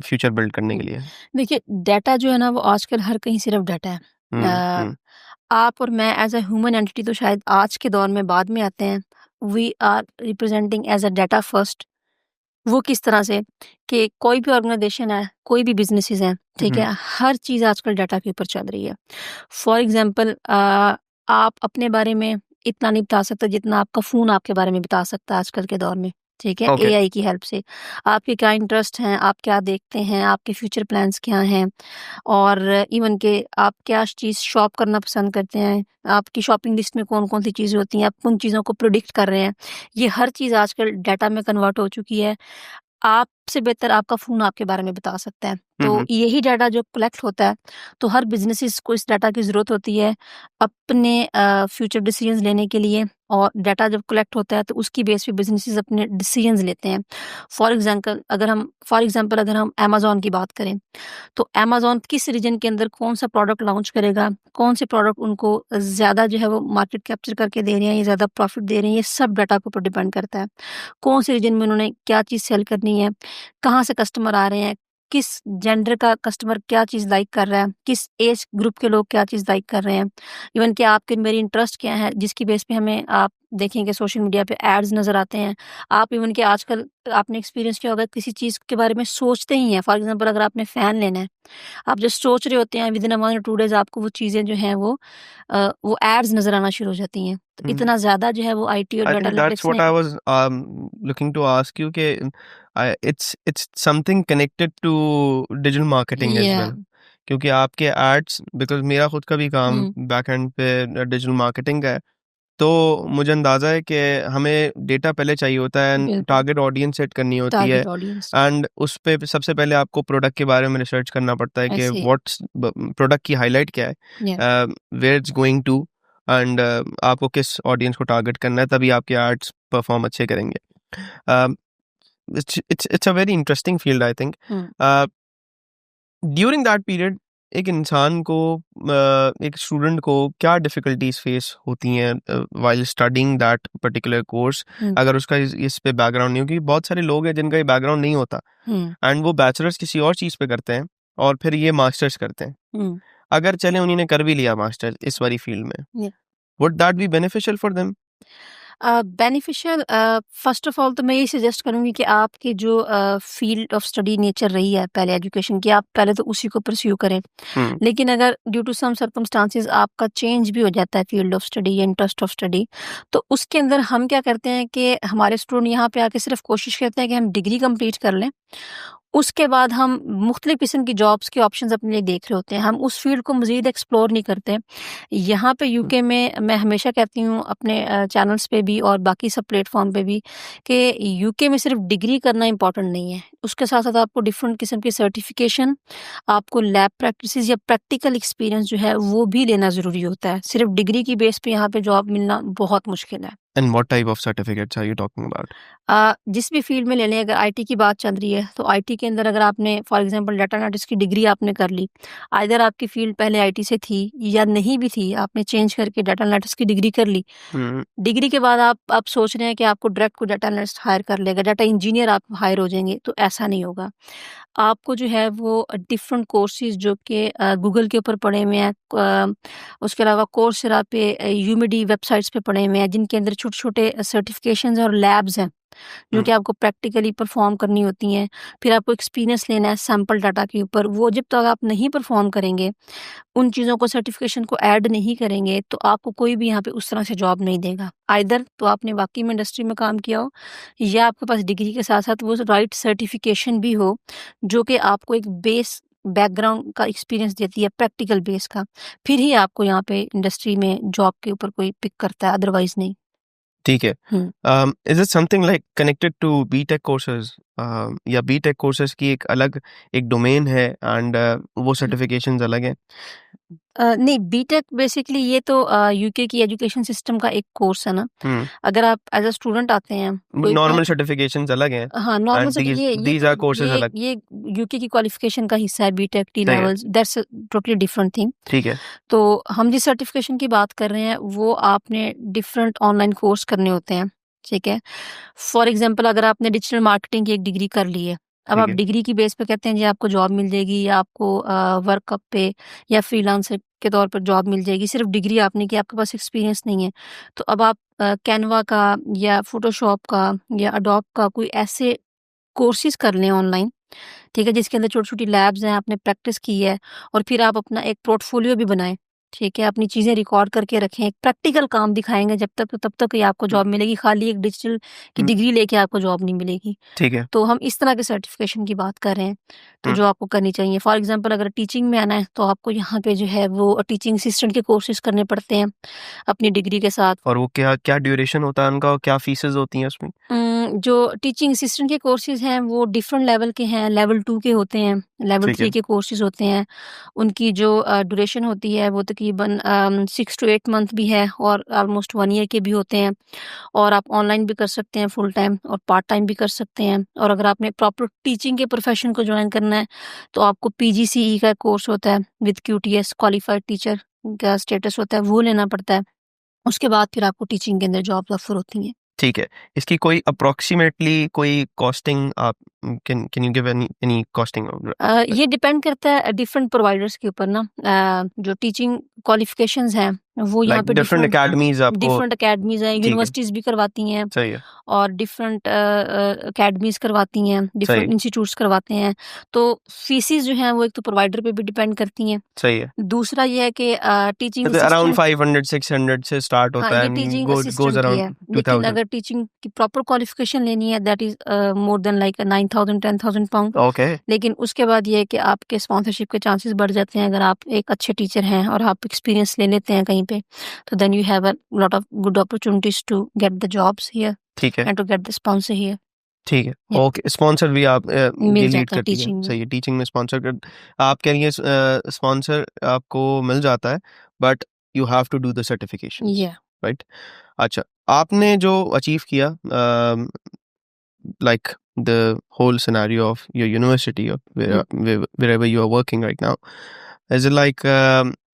फ्यूचर बिल्ड करने के हुँ। लिए। देखिए, डाटा जो है ना, वो आजकल हर कहीं सिर्फ़ डाटा है। हम्म। हम्म। आप और मैं एज़ अ ह्यूमन एंटिटी तो शायद आज के दौर में बाद में आते हैं। We are representing as a data first. वो किस तरह से, कि कोई भी ऑर्गनाइज़ेशन है, कोई भी बिज़नेसेस हैं, ठीक हम्म। है? हर चीज़ आजकल डाटा के ऊपर चल रही है। फॉर एग्ज़ाम्पल, आप अपने बारे में इतना नहीं बता सकते जितना आपका फ़ोन आपके बारे में बता सकता है आजकल के दौर में। ठीक है, ओके। एआई की हेल्प से। आपके क्या इंटरेस्ट हैं, आप क्या देखते हैं, आपके फ्यूचर प्लान्स क्या हैं, और इवन के आप क्या चीज़ शॉप करना पसंद करते हैं, आपकी शॉपिंग लिस्ट में कौन-कौन सी चीज़ें होती हैं, आप उन चीज़ों को प्रेडिक्ट कर रहे हैं। ये हर चीज़ आजकल डाटा में कन्वर्ट हो चुकी है। आपसे बेहतर आपका फ़ोन आपके बारे में बता सकता है। हुँ, तो हुँ। यही डाटा जो कलेक्ट होता है, तो हर बिज़नेसेस को इस डाटा की ज़रूरत होती है अपने फ्यूचर डिसीजंस लेने के लिए, और डाटा जब कलेक्ट होता है तो उसकी बेस पे बिज़नेसेस अपने डिसीजंस लेते हैं। फॉर एग्ज़ाम्पल अगर हम अमेज़न की बात करें, तो अमेज़न किस रीजन के अंदर कौन-सा प्रोडक्ट लॉन्च करेगा, कौन से प्रोडक्ट उनको ज़्यादा जो है वो मार्केट कैप्चर करके दे रहे हैं या ज़्यादा प्रॉफ़िट दे रहे हैं, ये सब डाटा के ऊपर डिपेंड करता है। कौन से रीजन में उन्होंने क्या चीज़ सेल करनी है, कहाँ से कस्टमर आ रहे हैं, किस जेंडर का कस्टमर क्या चीज़ लाइक कर रहा है, किस एज ग्रुप के लोग क्या चीज़ लाइक कर रहे हैं। इवन कि आपके मेरी इंटरेस्ट क्या है, जिसकी बेस पे हमें आप देखेंगे सोशल मीडिया पे एड्स नज़र आते हैं। आप इवन कि आजकल आपने एक्सपीरियंस किया होगा, किसी चीज़ के बारे में सोचते ही हैं, फॉर एग्ज़ाम्पल अगर आपने फ़ैन लेना है, आप जस्ट सोच रहे होते हैं, विदिन अ 1 और 2 डेज़ आपको वो चीज़ें जो हैं वो एड्स नज़र आना शुरू हो जाती हैं। तो हुँ। इतना ज़्यादा जो है वो आईटी और I data think that's analytics what ने। I was looking to ask you कि it's something connected to digital marketing as या well, क्योंकि आपके एड्स, बिकॉज़ मेरा खुद का भी काम हुँ, बैक एंड पे डिजिटल मार्केटिंग का है, तो मुझे अंदाज़ा है कि हमें डेटा पहले चाहिए होता है एंड बिल्कुल, टारगेट ऑडियंस सेट करनी होती है, टारगेट ऑडियंस। एंड उस पे सबसे पहले आपको प्रोडक्ट के बारे में रिसर्च करना पड़ता है कि ऐसे व्हाट्स प्रोडक्ट की हाईलाइट क्या है, या where it's going to, and आपको किस ऑडियंस को टारगेट करना है, तभी आपके एड्स परफॉर्म अच्छे करेंगे। It's a very interesting field I think. Hmm, during that period एक इंसान को, एक स्टूडेंट को क्या डिफिकल्टीज फेस होती हैं while studying that particular course, hmm, अगर उसका इस पे बैकग्राउंड नहीं हो, क्योंकि बहुत सारे लोग हैं जिनका ये बैकग्राउंड नहीं होता हुँ, एंड वो बैचलर्स किसी और चीज़ पे करते हैं और फिर ये मास्टर्स करते हैं। हुँ, अगर चले उन्होंने कर भी लिया मास्टर्स इस वाली फील्ड में, या would that be beneficial for them? Beneficial, first of all तो मैं यही सजेस्ट करूँगी कि आपकी जो फ़ील्ड ऑफ स्टडी नेचर रही है पहले एजुकेशन की, आप पहले तो उसी को परस्यू करें। हम्म। लेकिन अगर ड्यू टू सम सर्कमस्टांसेस आपका चेंज भी हो जाता है फील्ड ऑफ स्टडी या इंटरेस्ट ऑफ स्टडी, तो उसके अंदर हम क्या करते हैं कि हमारे स्टूडेंट यहाँ पे आके सिर्फ़ कोशिश करते हैं कि हम डिग्री कंप्लीट कर लें। उसके बाद हम मुख्तलिफ़ किस्म की जॉब्स के ऑप्शंस अपने लिए देख रहे होते हैं। हम उस फ़ील्ड को मज़ीद एक्सप्लोर नहीं करते। यहाँ पे यूके में मैं हमेशा कहती हूँ अपने चैनल्स पे भी और बाकी सब प्लेटफ़ॉर्म पे भी कि यूके में सिर्फ़ डिग्री करना इम्पॉर्टेंट नहीं है। उसके साथ-साथ आपको डिफ़रेंट किस्म की सर्टिफ़िकेशन, आपको लैब प्रैक्टिसेस या प्रैक्टिकल एक्सपीरियंस जो है वो भी लेना ज़रूरी होता है। सिर्फ़ डिग्री की बेस पे यहाँ पे जॉब मिलना बहुत मुश्किल है। And what type of certificates are you talking about? जिस भी फ़ील्ड में ले लें, अगर आईटी की बात चल रही है, तो आईटी के अंदर अगर आपने फॉर एग्ज़ाम्पल डाटा एनालिटिक्स की डिग्री आपने कर ली, आइदर आपकी फ़ील्ड पहले आईटी से थी या नहीं भी थी, आपने चेंज करके डाटा एनालिटिक्स की डिग्री कर ली। हम्म। डिग्री के बाद आप सोच रहे हैं कि आपको डायरेक्ट कोई डाटा एनालिस्ट हायर कर लेगा, डाटा इंजीनियर आप हायर हो जाएँगे, तो ऐसा नहीं होगा। आपको जो है वो डिफरेंट कोर्सेज़ जो कि गूगल के ऊपर पड़े हुए हैं, उसके अलावा कोर्सेरा पे, यूमिडी वेबसाइट्स पे पड़े हुए हैं, जिनके अंदर छोटे-छोटे सर्टिफ़िकेशंस और लैब्स हैं, जो कि आपको प्रैक्टिकली परफ़ॉर्म करनी होती हैं। फिर आपको एक्सपीरियंस लेना है सैंपल डाटा के ऊपर, वो जब तक आप नहीं परफ़ॉर्म करेंगे, उन चीज़ों को सर्टिफ़िकेशन को ऐड नहीं करेंगे, तो आपको कोई भी यहाँ पे उस तरह से जॉब नहीं देगा। आइदर तो आपने वाक़ई में इंडस्ट्री में काम किया हो, या आपके पास डिग्री के साथ-साथ वो राइट सर्टिफ़िकेशन भी हो, जो कि आपको एक बेस बैकग्राउंड का एक्सपीरियंस देती है प्रैक्टिकल बेस का। फिर ही आपको यहाँ पे इंडस्ट्री में जॉब के ऊपर कोई पिक करता है, अदरवाइज़ नहीं। ठीक है। Hmm. Is it something like connected to BTech courses, या बीटेक कोर्सेज की एक अलग एक डोमेन है एंड वो सर्टिफिकेशंस अलग हैं? नहीं, बीटेक बेसिकली ये तो यूके की एजुकेशन सिस्टम का एक कोर्स है ना। हम्म। अगर आप एज़ अ स्टूडेंट आते हैं, कोई नॉर्मल सर्टिफिकेशंस अलग हैं हाँ, नॉर्मल एंड सर्टि दीज ये दीज आर कोर्सेज ये अलग। ये यूके की क्वालिफ़िकेशन का हिस्सा है, बीटेक, टी सही है। Levels, that's a totally different thing. ठीक है। तो हम जिस सर्टिफ़िकेशन की बात कर रहे हैं, वो आपने डिफरेंट ऑनलाइन कोर्स करने होते हैं, ठीक है? फॉर एग्ज़ाम्पल अगर आपने डिजिटल मार्केटिंग की एक डिग्री कर ली है, अब ठीक आप है। डिग्री की बेस पे कहते हैं जी आपको जॉब मिल जाएगी, या आपको वर्कअप पे या फ्रीलांसर के तौर पर जॉब मिल जाएगी, सिर्फ़ डिग्री आपने की, आपके पास एक्सपीरियंस नहीं है। तो अब आप कैनवा का या फ़ोटोशॉप का या एडोब का कोई ऐसे कोर्सेज़ कर लें ऑनलाइन, ठीक है? जिसके अंदर छोटी-छोटी लैब्स हैं, आपने प्रैक्टिस की है, और फिर आप अपना एक पोर्टफोलियो भी बनाएँ। ठीक है, अपनी चीज़ें रिकॉर्ड करके रखें, एक प्रैक्टिकल काम दिखाएँगे जब तक तब तक ही आपको जॉब मिलेगी, खाली एक डिजिटल की हुँ, डिग्री लेके आपको जॉब नहीं मिलेगी। ठीक है। तो हम इस तरह के सर्टिफ़िकेशन की बात कर रहे हैं, तो हुँ, जो आपको करनी चाहिए। फॉर एग्ज़ाम्पल अगर टीचिंग में आना है, तो आपको यहाँ पे जो है वो टीचिंग असिस्टेंट के कोर्सेज़ करने पड़ते हैं, अपनी डिग्री के साथ। और वो क्या क्या ड्यूरेशन होता है उनका और क्या फीसेस होती हैं उसमें? जो टीचिंग असिस्टेंट के कोर्सेज़ हैं वो डिफरेंट लेवल के हैं, लेवल 2 के होते हैं, लेवल ठीक 3 है, के कोर्सेज़ होते हैं। उनकी जो ड्यूरेशन होती है वो तकरीबन 6 टू 8 मंथ भी है और ऑलमोस्ट 1 ईयर के भी होते हैं। और आप ऑनलाइन भी कर सकते हैं फुल टाइम और पार्ट टाइम भी कर सकते हैं। और अगर आपने प्रॉपर टीचिंग के प्रोफ़ेशन को जॉइन करना है, तो आपको पीजीसीई का कोर्स होता है विद क्यूटीएस क्वालिफाइड टीचर का स्टेटस होता है, वो लेना पड़ता है। उसके बाद फिर आपको टीचिंग के अंदर जॉब्स ऑफ़र होती हैं। ठीक है। इसकी कोई अप्रॉक्सिमेटली कोई कॉस्टिंग आप can can you give any costing ये डिपेंड करता है डिफरेंट प्रोवाइडर्स के ऊपर ना। जो टीचिंग क्वालिफिकेशंस हैं वो यहाँ लाइक पे डिफरेंट डिफरेंट अकेडमीज़ आपको डिफरेंट एकेडमीज हैं, ठीक है, यूनिवर्सिटीज़ भी करवाती हैं सही है, और डिफरेंट एकेडमीज करवाती हैं, सही डिफरेंट है, इंस्टीट्यूट्स करवाते हैं। तो फीसिस जो हैं वो एक तो प्रोवाइडर पे भी डिपेंड करती हैं। सही है। दूसरा ये है कि टीचिंग मतलब अराउंड असिस्टेंट, 500-600 से स्टार्ट हाँ, होता है ये एंड टीचिंग गोज़ असिस्टेंट की है, अराउंड लेकिन 2000 अगर टीचिंग की प्रॉपर क्वालिफिकेशन लेनी है that is more than like 9,000 10,000 pound. Okay. लेकिन उसके बाद ये है कि आपके स्पॉन्सरशिप के चांसेस बढ़ जाते हैं अगर आप एक अच्छे टीचर हैं और आप एक्सपीरियंस ले लेते हैं कहीं पे, तो then you have a lot of good opportunities to get the jobs here ठीक है, and to get the sponsor here. ठीक है। या ओके, स्पॉन्सर भी आप ये मिल लीड जाता है करती हैं, टीचिंग में। सही है, टीचिंग में स्पॉन्सर कर आप कह रही हैं स्पॉन्सर आपको मिल जाता है, but you have to do the certifications, या राइट? अच्छा, आपने जो अचीव किया like the whole scenario of your university or wherever you are working right now, is it like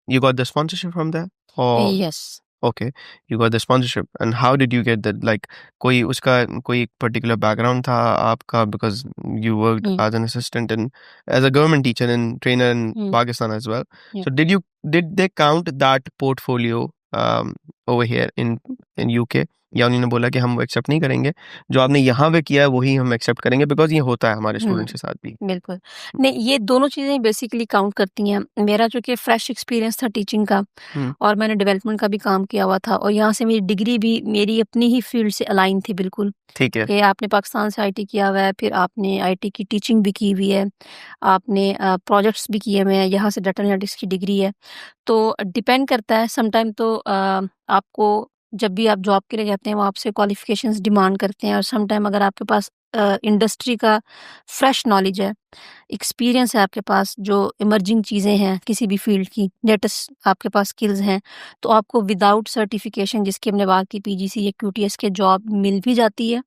you got the sponsorship from there or yes. okay, you got the sponsorship and how did you get that? Like कोई उसका कोई particular background था आपका because you worked as an assistant and as a government teacher and trainer in Pakistan as well. या So did they count that portfolio over here in UK? या उन्होंने बोला कि हम वो एक्सेप्ट नहीं करेंगे, जो आपने यहाँ पे किया है वही हम एक्सेप्ट करेंगे बिकॉज ये होता है हमारे स्टूडेंट्स के साथ भी। बिल्कुल। नहीं, ये दोनों चीज़ें बेसिकली काउंट करती हैं। मेरा चूँकि फ्रेश एक्सपीरियंस था टीचिंग का हम्म, और मैंने डेवलपमेंट का भी काम किया हुआ था और यहाँ से मेरी डिग्री भी मेरी अपनी ही फील्ड से अलाइन थी बिल्कुल, ठीक है। कि आपने पाकिस्तान से आईटी किया हुआ है, फिर आपने आईटी की टीचिंग भी की हुई है, आपने प्रोजेक्ट्स भी किए हुए हैं, यहाँ से डाटा एनालिटिक्स की डिग्री है। तो डिपेंड करता है समटाइम तो आपको जब भी आप जॉब के लिए जाते हैं वो आपसे क्वालिफ़िकेशंस डिमांड करते हैं और समटाइम अगर आपके पास इंडस्ट्री का फ्रेश नॉलेज है, एक्सपीरियंस है आपके पास, जो इमर्जिंग चीज़ें हैं किसी भी फील्ड की, लेटेस्ट आपके पास स्किल्स हैं, तो आपको विदाउट सर्टिफिकेशन जिसकी हमने बात की पीजीसी या क्यूटीएस के जॉब मिल भी जाती है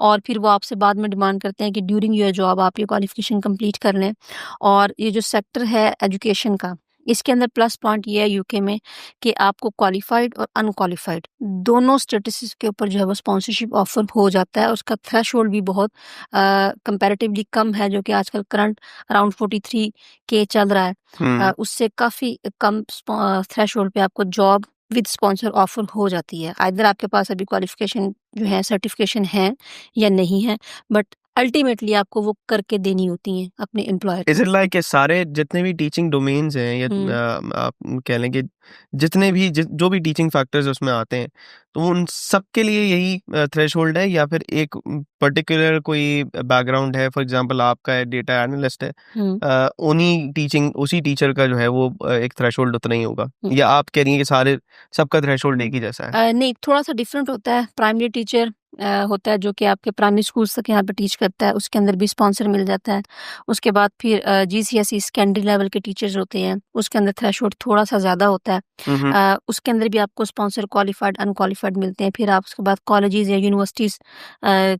और फिर वो आपसे बाद में डिमांड करते हैं कि ड्यूरिंग योर जॉब आप ये क्वालिफिकेशन कंप्लीट कर लें। और ये जो सेक्टर है एजुकेशन का, इसके अंदर प्लस पॉइंट ये है यूके में कि आपको क्वालिफाइड और अनक्वालिफाइड दोनों स्टेटसेस के ऊपर जो है वो स्पॉन्सरशिप ऑफर हो जाता है। उसका थ्रेशोल्ड भी बहुत कंपैरेटिवली कम है, जो कि आजकल करंट अराउंड 43 के चल रहा है। हम्म, उससे काफ़ी कम थ्रेशोल्ड पे आपको जॉब विद स्पॉन्सर ऑफर हो जाती है। आइदर आपके पास अभी क्वालिफिकेशन जो है सर्टिफिकेशन है या नहीं है, बट अल्टीमेटली आपको वो करके देनी होती हैं अपने एम्प्लॉयर इज को। इट लाइक कि सारे जितने भी टीचिंग डोमेन्स हैं या आप कह लें कि जितने भी जो भी टीचिंग फैक्टर्स उसमें आते हैं, तो उन सब के लिए यही थ्रेशोल्ड है या फिर एक पर्टिकुलर कोई बैकग्राउंड है? फॉर एग्जांपल आपका है डेटा एनालिस्ट है, उन्हीं टीचिंग उसी टीचर का जो है वो एक थ्रेशोल्ड उतना ही होगा, या आप कह रही हैं कि सारे सबका थ्रेशोल्ड एक ही जैसा है? नहीं, थोड़ा-सा डिफरेंट होता है। प्राइमरी टीचर होता है जो कि आपके प्राइमरी स्कूल्स तक यहाँ पे टीच करता है, उसके अंदर भी स्पॉन्सर मिल जाता है। उसके बाद फिर जीसीएसई सेकेंडरी लेवल के टीचर्स होते हैं, उसके अंदर थ्रेशोल्ड थोड़ा-सा ज़्यादा होता है। हम्म, उसके अंदर भी आपको स्पॉन्सर क्वालिफाइड, अनक्वालिफाइड मिलते हैं। फिर आप उसके बाद कॉलेजेस या यूनिवर्सिटीज़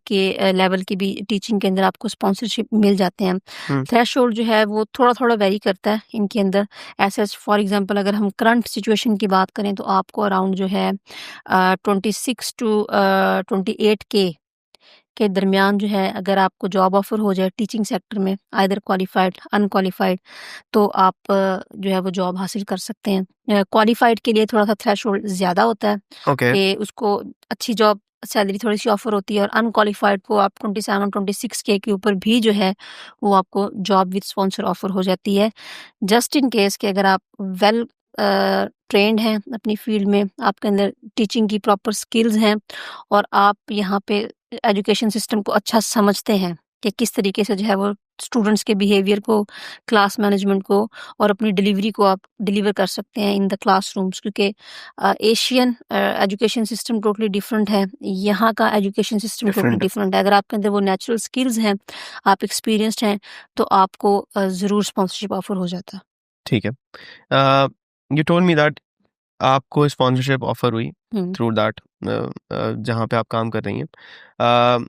के लेवल की भी टीचिंग के अंदर आपको स्पॉन्सरशिप मिल जाते हैं। हम्म, थ्रेशोल्ड जो है वो थोड़ा-थोड़ा वेरी करता है इनके अंदर। ऐसे फॉर एग्ज़ाम्पल अगर हम करंट सिचुएशन की बात करें तो आपको अराउंड जो है 26 टू 28 के दरमियान जो है अगर आपको जॉब ऑफ़र हो जाए टीचिंग सेक्टर में, आइदर क्वालिफाइड, अनक्वालिफाइड, तो आप जो है वो जॉब हासिल कर सकते हैं। क्वालिफाइड के लिए थोड़ा-सा थ्रेशोल्ड ज़्यादा होता है ओके। कि उसको अच्छी जॉब सैलरी थोड़ी-सी ऑफ़र होती है और अनक्वालिफाइड को आप 27-26 के ऊपर भी जो है वो आपको जॉब विद स्पॉन्सर ऑफ़र हो जाती है। जस्ट इन केस कि अगर आप वेल ट्रेंड हैं अपनी फील्ड में, आपके अंदर टीचिंग की प्रॉपर स्किल्स हैं और आप यहाँ पे एजुकेशन सिस्टम को अच्छा समझते हैं कि किस तरीके से जो है वो स्टूडेंट्स के बिहेवियर को, क्लास मैनेजमेंट को और अपनी डिलीवरी को आप डिलीवर कर सकते हैं इन द क्लासरूम्स, क्योंकि Asian education system totally different है, यहाँ का एजुकेशन सिस्टम टोटली डिफरेंट है। डिफरेंट है। अगर आपके अंदर वो नेचुरल स्किल्स हैं, आप एक्सपीरियंस्ड हैं, तो आपको ज़रूर स्पॉन्सरशिप ऑफर हो जाता है। ठीक है। यू टोल्ड मी दैट आपको स्पॉन्सरशिप ऑफर हुई हम्म, थ्रू दैट जहाँ पे आप काम कर रही हैं।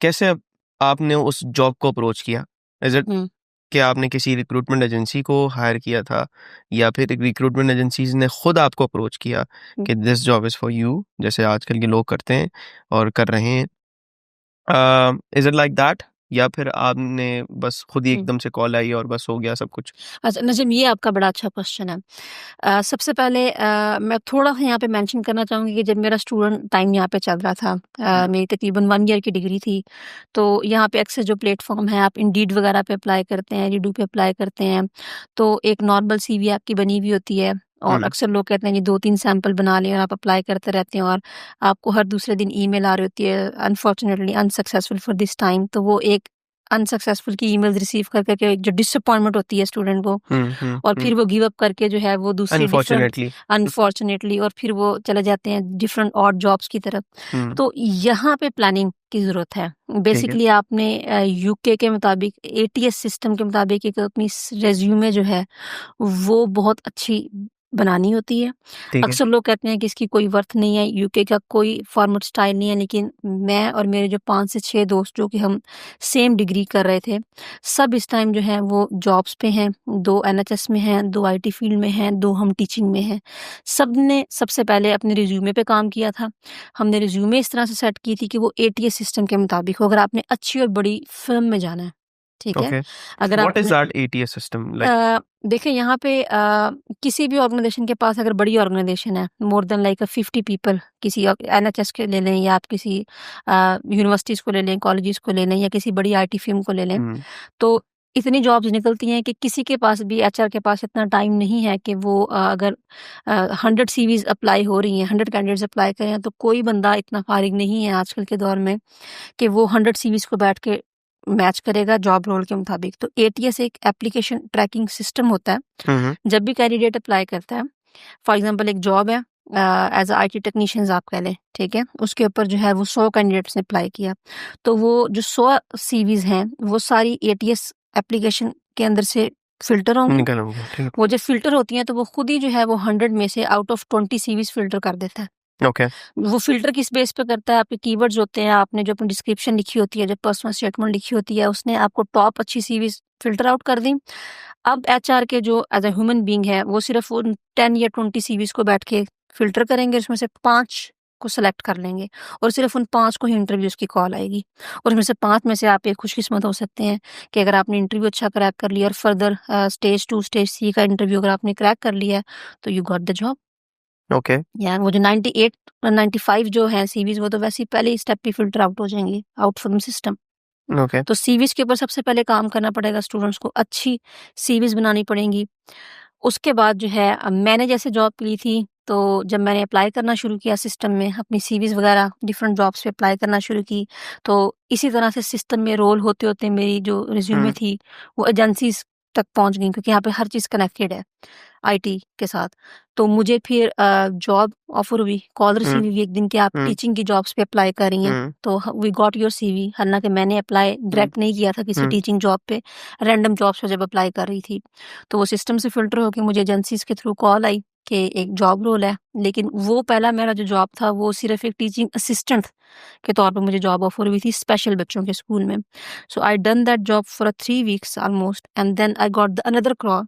कैसे आपने उस जॉब को अप्रोच किया? इज इट हम्म, कि आपने किसी रिक्रूटमेंट एजेंसी को हायर किया था, या फिर रिक्रूटमेंट एजेंसीज ने खुद आपको अप्रोच किया हम्म, कि this job is for you, जैसे आजकल के लोग करते हैं और कर रहे हैं? इज इट लाइक दैट, या फिर आपने बस खुद ही हम्म। एकदम से कॉल आई और बस हो गया सब कुछ? अच्छा नज़ीम, ये आपका बड़ा अच्छा क्वेश्चन है। सबसे पहले मैं थोड़ा-सा यहाँ पे मेंशन करना चाहूँगी कि जब मेरा स्टूडेंट टाइम यहाँ पे चल रहा था, मेरी तकरीबन 1 ईयर की डिग्री थी, तो यहाँ पे अक्सर जो प्लेटफ़ॉर्म है, आप इंडीड वगैरह पे अप्लाई करते हैं, रीडू पे अप्लाई करते हैं, तो एक नॉर्मल सीवी आपकी बनी हुई होती है और हम्म। अक्सर लोग कहते हैं जी 2-3 सैंपल बना लें और आप अप्लाई करते रहते हैं और आपको हर दूसरे दिन ईमेल आ रही होती है, unfortunately unsuccessful for this time. तो वो एक अनसक्सेसफुल की ईमेल्स रिसीव कर कर के जो डिसअपॉइंटमेंट होती है स्टूडेंट को, और फिर वो गिव अप करके जो है वो दूसरी डिफरेंट, अनफॉर्चुनेटली। अनफॉर्चुनेटली, और फिर वो चले जाते हैं डिफरेंट ऑड जॉब्स की तरफ। हम्म। तो यहाँ पे प्लानिंग की ज़रूरत है। ठीक है। बेसिकली आपने यूके के मुताबिक एटीएस सिस्टम के मुताबिक एक अपनी रेज़्यूमे जो है वो बहुत अच्छी बनानी होती है। ठीक है। अक्सर लोग कहते हैं कि इसकी कोई वर्थ नहीं है, यूके का कोई फॉर्मेट स्टाइल नहीं है, लेकिन मैं और मेरे जो 5 से 6 दोस्त जो कि हम सेम डिग्री कर रहे थे, सब इस टाइम जो है वो जॉब्स पे हैं, 2 एनएचएस में हैं, 2 आईटी फील्ड में हैं, 2 हम टीचिंग में हैं। सबने सबसे पहले अपने रिज़्यूमे पे काम किया था। हमने रिज़्यूमे इस तरह से सेट की थी कि वो एटीएस सिस्टम के मुताबिक हो, अगर आपने अच्छी और बड़ी फ़र्म में जाना है, ठीक है? ओके। अगर व्हाट इज आपने दैट एटीएस सिस्टम लाइक? देखिए यहाँ पे किसी भी ऑर्गेनाइजेशन के पास अगर बड़ी ऑर्गेनाइजेशन है, मोर देन लाइक 50 पीपल, किसी एनएचएस के ले लें या आप किसी यूनिवर्सिटीज़ को ले लें, कॉलेजेस को ले लें या किसी बड़ी आईटी फर्म को ले लें, हम्म। तो इतनी जॉब्स निकलती हैं कि किसी के पास भी, एचआर के पास इतना टाइम नहीं है कि वो अगर 100 सीवीज़ अप्लाई हो रही हैं, 100 कैंडिडेट्स अप्लाई कर रहे हैं, तो कोई बंदा इतना फारिग नहीं है आजकल के दौर में कि वो 100 सीवीज़ को बैठ के मैच करेगा जॉब रोल के मुताबिक। तो एटीएस एक एप्लीकेशन ट्रैकिंग सिस्टम होता है। हम्म। जब भी कैंडिडेट अप्लाई करता है, फॉर एग्ज़ाम्पल एक जॉब है, एज़ अ आईटी टेक्नीशियंस आप कह लें, ठीक है? उसके ऊपर जो है वो 100 कैंडिडेट्स ने अप्लाई किया। तो वो जो 100 सीवीज़ हैं, वो सारी एटीएस एप्लीकेशन के अंदर से फ़िल्टर होंगी। निकल होंगे, ठीक वो जब फ़िल्टर होती हैं तो वो खुद ही जो है वो 100 में से आउट ऑफ 20 सीवीज़ फ़िल्टर कर देता है। है। ओके। वो फ़िल्टर किस बेस पे करता है? आपके कीवर्ड्स होते हैं, आपने जो अपनी डिस्क्रिप्शन लिखी होती है, जो पर्सनल स्टेटमेंट लिखी होती है, उसने आपको टॉप अच्छी सीवीज़ फ़िल्टर आउट कर दी। अब एचआर के जो एज़ अ ह्यूमन बीइंग है, वो सिर्फ़ उन 10 या 20 सीवीज़ को बैठ के फ़िल्टर करेंगे, उसमें से 5 को सेलेक्ट कर लेंगे और सिर्फ़ उन 5 को ही इंटरव्यूज़ की कॉल आएगी। और उसमें से 5 में से आप एक खुशकिस्मत हो सकते हैं कि अगर आपने इंटरव्यू अच्छा क्रैक कर लिया और फर्दर स्टेज 2, स्टेज 3 का इंटरव्यू अगर आपने क्रैक कर लिया है, तो you got the job. Okay. यार वो जो 98 और 95 जो हैं सीवीज़, वो तो वैसे ही पहले ही स्टेप पे फ़िल्टर आउट हो जाएँगी, आउट फ्रॉम सिस्टम। ओके। तो सीवीज़ के ऊपर सबसे पहले काम करना पड़ेगा स्टूडेंट्स को, अच्छी सीवीज़ बनानी पड़ेंगी। उसके बाद जो है मैंने जैसे जॉब ली थी, तो जब मैंने अप्लाई करना शुरू किया सिस्टम में, अपनी सीवीज़ वगैरह डिफरेंट जॉब्स पे अप्लाई करना शुरू की, तो इसी तरह से सिस्टम में रोल होते-होते मेरी जो रिज़्यूमे हम्म। थी, वो एजेंसीज़ तक पहुँच गई, क्योंकि यहाँ पे हर चीज़ कनेक्टेड है आईटी के साथ। तो मुझे फिर जॉब ऑफ़र हुई, कॉल रिसीव हम्म। हुई एक दिन कि आप हम्म। टीचिंग की जॉब्स पे अप्लाई कर रही हैं। हम्म। तो वी गॉट योर सीवी, हालाँकि मैंने अप्लाई हम्म। डायरेक्ट नहीं किया था किसी हम्म। टीचिंग जॉब पे, रैंडम जॉब्स पे जब अप्लाई कर रही थी। तो वो सिस्टम से फ़िल्टर होके मुझे एजेंसीज़ के थ्रू कॉल आई कि एक जॉब रोल है। लेकिन वो पहला मेरा जो जॉब था, वो सिर्फ़ एक टीचिंग असिस्टेंट के तौर पे मुझे जॉब ऑफ़र हुई थी स्पेशल बच्चों के स्कूल में। So I done that job for 3 weeks almost, and then I got the another call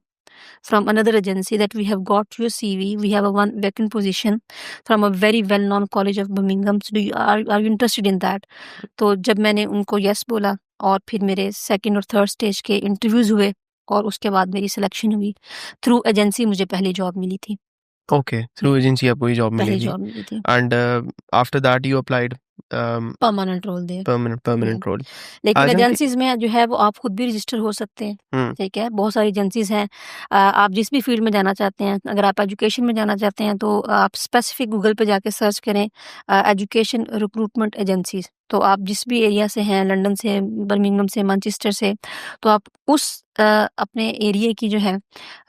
from another agency that we have got your CV. We have a one vacant position from a very well-known college of Birmingham. So are you interested in that? तो जब मैंने उनको yes बोला और फिर मेरे second और third stage के इंटरव्यूज हुए और उसके बाद मेरी सिलेक्शन हुई। थ्रू एजेंसी मुझे पहली जॉब मिली थी। ओके, थ्रू एजेंसी आपको ये जॉब मिली पहली थी, जॉब मिली थी। And after that you applied permanent role they. Permanent role. लेकिन आज हम कि एजेंसीज में जो है वो आप खुद भी रजिस्टर हो सकते हैं। ठीक है, बहुत सारी एजेंसीज हैं। आप जिस भी फील्ड में जाना चाहते हैं, अगर आप एजुकेशन में जाना चाहते हैं तो आप स्पेसिफिक गूगल पे जाके सर्च करें एजुकेशन रिक्रूटमेंट एजेंसीज। तो आप जिस भी एरिया से हैं, लंदन से, बर्मिंघम से, मैनचेस्टर से, तो आप उस अपने एरिया की जो है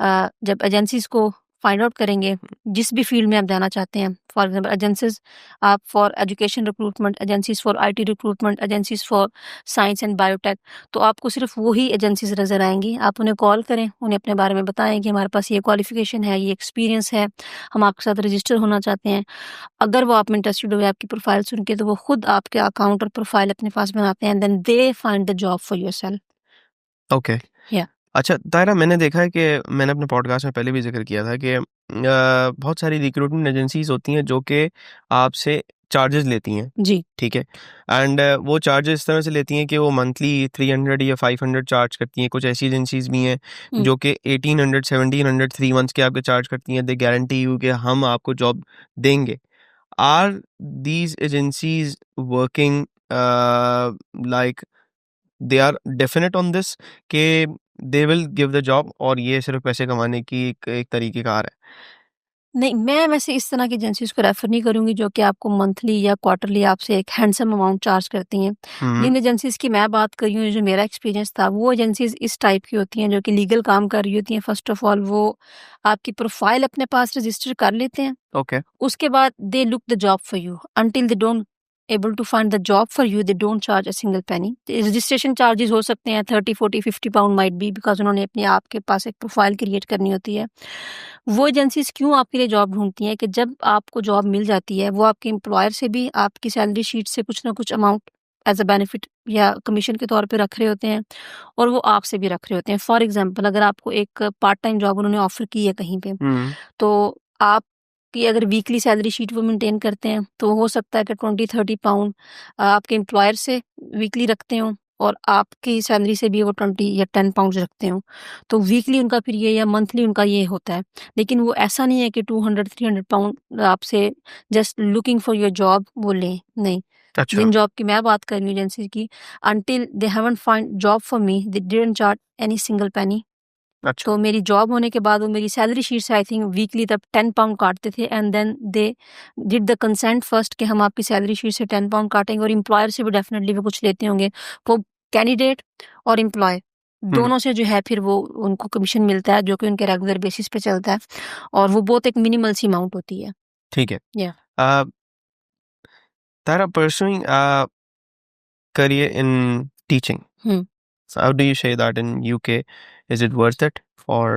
जब एजेंसीज को फाइंड आउट करेंगे, जिस भी फील्ड में आप जाना चाहते हैं, फॉर एग्जांपल एजेंसीज आप for education recruitment, agencies for IT recruitment, agencies for science and biotech, तो आपको सिर्फ वही एजेंसीज नज़र आएंगी। आप उन्हें कॉल करें, उन्हें अपने बारे में बताएं कि हमारे पास ये क्वालिफिकेशन है, ये एक्सपीरियंस है, हम आपके साथ रजिस्टर होना चाहते हैं। अगर वो आप में इंटरेस्टेड हुए आपकी प्रोफाइल सुन के, तो वो खुद आपके अकाउंट और प्रोफाइल अपने पास बनाते हैं, then they find the job for yourself. Okay. या अच्छा तायरा, मैंने देखा है कि मैंने अपने पॉडकास्ट में पहले भी जिक्र किया था कि बहुत सारी रिक्रूटमेंट एजेंसीज होती हैं जो कि आपसे चार्जेस लेती हैं। जी। ठीक है। एंड वो चार्जेस इस तरह से लेती हैं कि वो मंथली 300 या 500 चार्ज करती हैं। कुछ ऐसी एजेंसीज भी हैं जो कि 1800 1700 3 मंथ्स के आपके चार्ज करती हैं। दे गारंटी यू कि हम आपको जॉब देंगे। Are these agencies working like they are definite on this कि they will give the job, और ये सिर्फ पैसे कमाने की एक तरीक़ेकार है? नहीं, मैं वैसे इस तरह की एजेंसीज़ को रेफ़र नहीं करूँगी जो कि आपको मंथली या क्वार्टरली आपसे एक हैंडसम अमाउंट चार्ज करती हैं। जिन एजेंसीज़ की मैं बात कर रही हूँ, जो मेरा एक्सपीरियंस था, वो एजेंसीज़ इस टाइप की होती हैं जो कि लीगल काम कर रही होती हैं। फ़र्स्ट ऑफ़ ऑल वो आपकी प्रोफ़ाइल अपने पास रजिस्टर कर लेते हैं। ओके। उसके बाद they look the job for you until they don't able to find the job for you, they don't charge a single penny. Registration charges हो सकते हैं 30 40 50 पाउंड माइट बी, बिकॉज उन्होंने अपने आप के पास एक प्रोफाइल क्रिएट करनी होती है। वो एजेंसीज क्यों आपके लिए जॉब ढूंढती हैं कि जब आपको जॉब मिल जाती है, वो आपके एम्प्लॉयर से भी आपकी सैलरी शीट से कुछ ना कुछ अमाउंट एज अ बेनिफिट या कमीशन के तौर पे रख रहे होते हैं, और वो आपसे भी रख रहे होते हैं। फॉर एग्जांपल, अगर आपको एक पार्ट टाइम जॉब उन्होंने ऑफर की है कहीं पे, तो आपकी अगर वीकली सैलरी शीट वो मेंटेन करते हैं, तो हो सकता है कि 20-30 पाउंड आपके एम्प्लॉयर से वीकली रखते हो, और आपकी सैलरी से भी वो 20 या 10 पाउंड रखते हो। तो वीकली उनका फिर ये या मंथली उनका ये होता है। लेकिन वो ऐसा नहीं है कि 200-300 पाउंड आपसे just looking for your job वो लें, नहीं। अच्छा। जिन जॉब की मैं बात कर रही हूँ एजेंसी की, until they haven't find job for me, they didn't charge any single penny. अच्छा। तो मेरी जॉब होने के बाद वो मेरी सैलरी शीट से आई थिंक वीकली तब 10 पाउंड काटते थे, and then they did the consent first कि हम आपकी सैलरी शीट से 10 पाउंड काटेंगे, और एम्प्लॉयर से भी डेफिनेटली वो कुछ लेते होंगे। वो कैंडिडेट और एम्प्लॉय दोनों से जो है फिर वो उनको कमीशन मिलता है, जो कि उनके रेगुलर बेसिस पे चलता है, और वो बहुत एक मिनिमल सी अमाउंट होती है। ठीक है। या तारा, pursuing a career in teaching, so how do you say that in UK? Is it worth it, or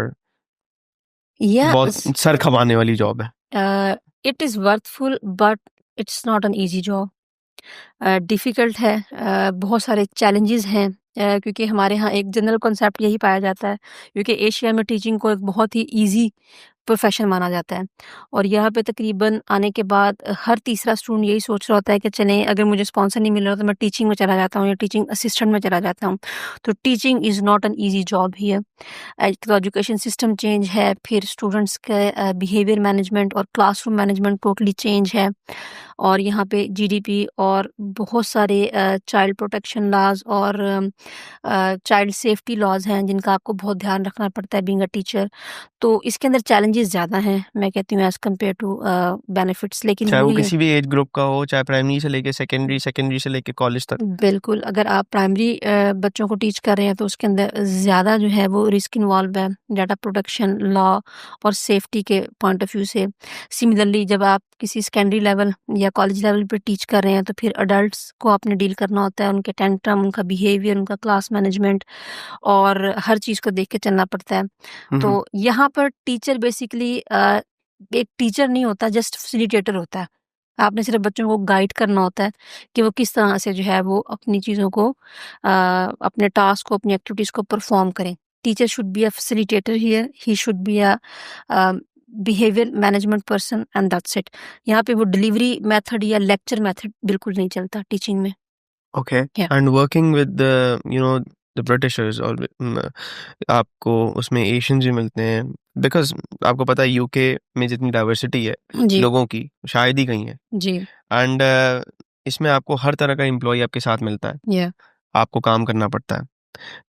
या बहुत सर खपाने वाली जॉब है? It is worthful but it's not an easy job. Difficult है, बहुत सारे चैलेंजेस हैं, क्योंकि हमारे यहाँ एक जनरल कॉन्सेप्ट यही पाया जाता है, क्योंकि एशिया में टीचिंग को एक बहुत ही ईज़ी प्रोफ़ेशन माना जाता है, और यहाँ पे तकरीबन आने के बाद हर तीसरा स्टूडेंट यही सोच रहा होता है कि चलें, अगर मुझे स्पॉन्सर नहीं मिल रहा तो मैं टीचिंग में चला जाता हूँ या टीचिंग असिस्टेंट में चला जाता हूँ। तो teaching is not an easy job here. एक तो एजुकेशन सिस्टम चेंज है, फिर स्टूडेंट्स के बिहेवियर मैनेजमेंट और क्लासरूम मैनेजमेंट टोटली चेंज है, और यहाँ पे जीडीपी और बहुत सारे चाइल्ड प्रोटेक्शन लॉज और चाइल्ड सेफ्टी लॉज हैं जिनका आपको बहुत ध्यान रखना पड़ता है बीइंग अ टीचर। तो इसके अंदर चैलेंजेस ज़्यादा हैं, मैं कहती हूँ, एज़ कम्पेयर टू बेनिफिट्स। लेकिन चाहे वो वही है, किसी भी एज ग्रुप का हो, चाहे प्राइमरी से लेके सेकेंडरी, सेकेंडरी से लेके कॉलेज तक। बिल्कुल, अगर आप प्राइमरी बच्चों को टीच कर रहे हैं तो उसके अंदर ज़्यादा जो है वो रिस्क इन्वॉल्व है, डाटा प्रोटेक्शन, लॉ और सेफ्टी के पॉइंट ऑफ व्यू से। सिमिलरली जब आप किसी सेकेंडरी लेवल या कॉलेज लेवल पे टीच कर रहे हैं, तो फिर एडल्ट्स को आपने डील करना होता है, उनके टेंट्रम, उनका बिहेवियर, उनका क्लास मैनेजमेंट, और हर चीज़ को देख के चलना पड़ता है। तो यहाँ पर टीचर बेसिकली एक टीचर नहीं होता, जस्ट फैसिलिटेटर होता है। आपने सिर्फ बच्चों को गाइड करना होता है कि वो किस तरह से जो है वो अपनी चीज़ों को अपने टास्क को, अपनी एक्टिविटीज़ को परफॉर्म करें। Teacher should be a facilitator here, he should be a behaviour management person, and that's it. यहाँ पे वो डिलीवरी मेथड या लेक्चर मेथड बिल्कुल नहीं चलता टीचिंग में। Okay. Yeah. And working with the the Britishers, और आपको उसमें एशियंस भी मिलते हैं, बिकॉज आपको पता है यूके में जितनी डाइवर्सिटी है जी, लोगों की, शायद ही कहीं है। जी। एंड इसमें आपको हर तरह का एम्प्लॉय आपके साथ मिलता है, या आपको काम करना पड़ता है।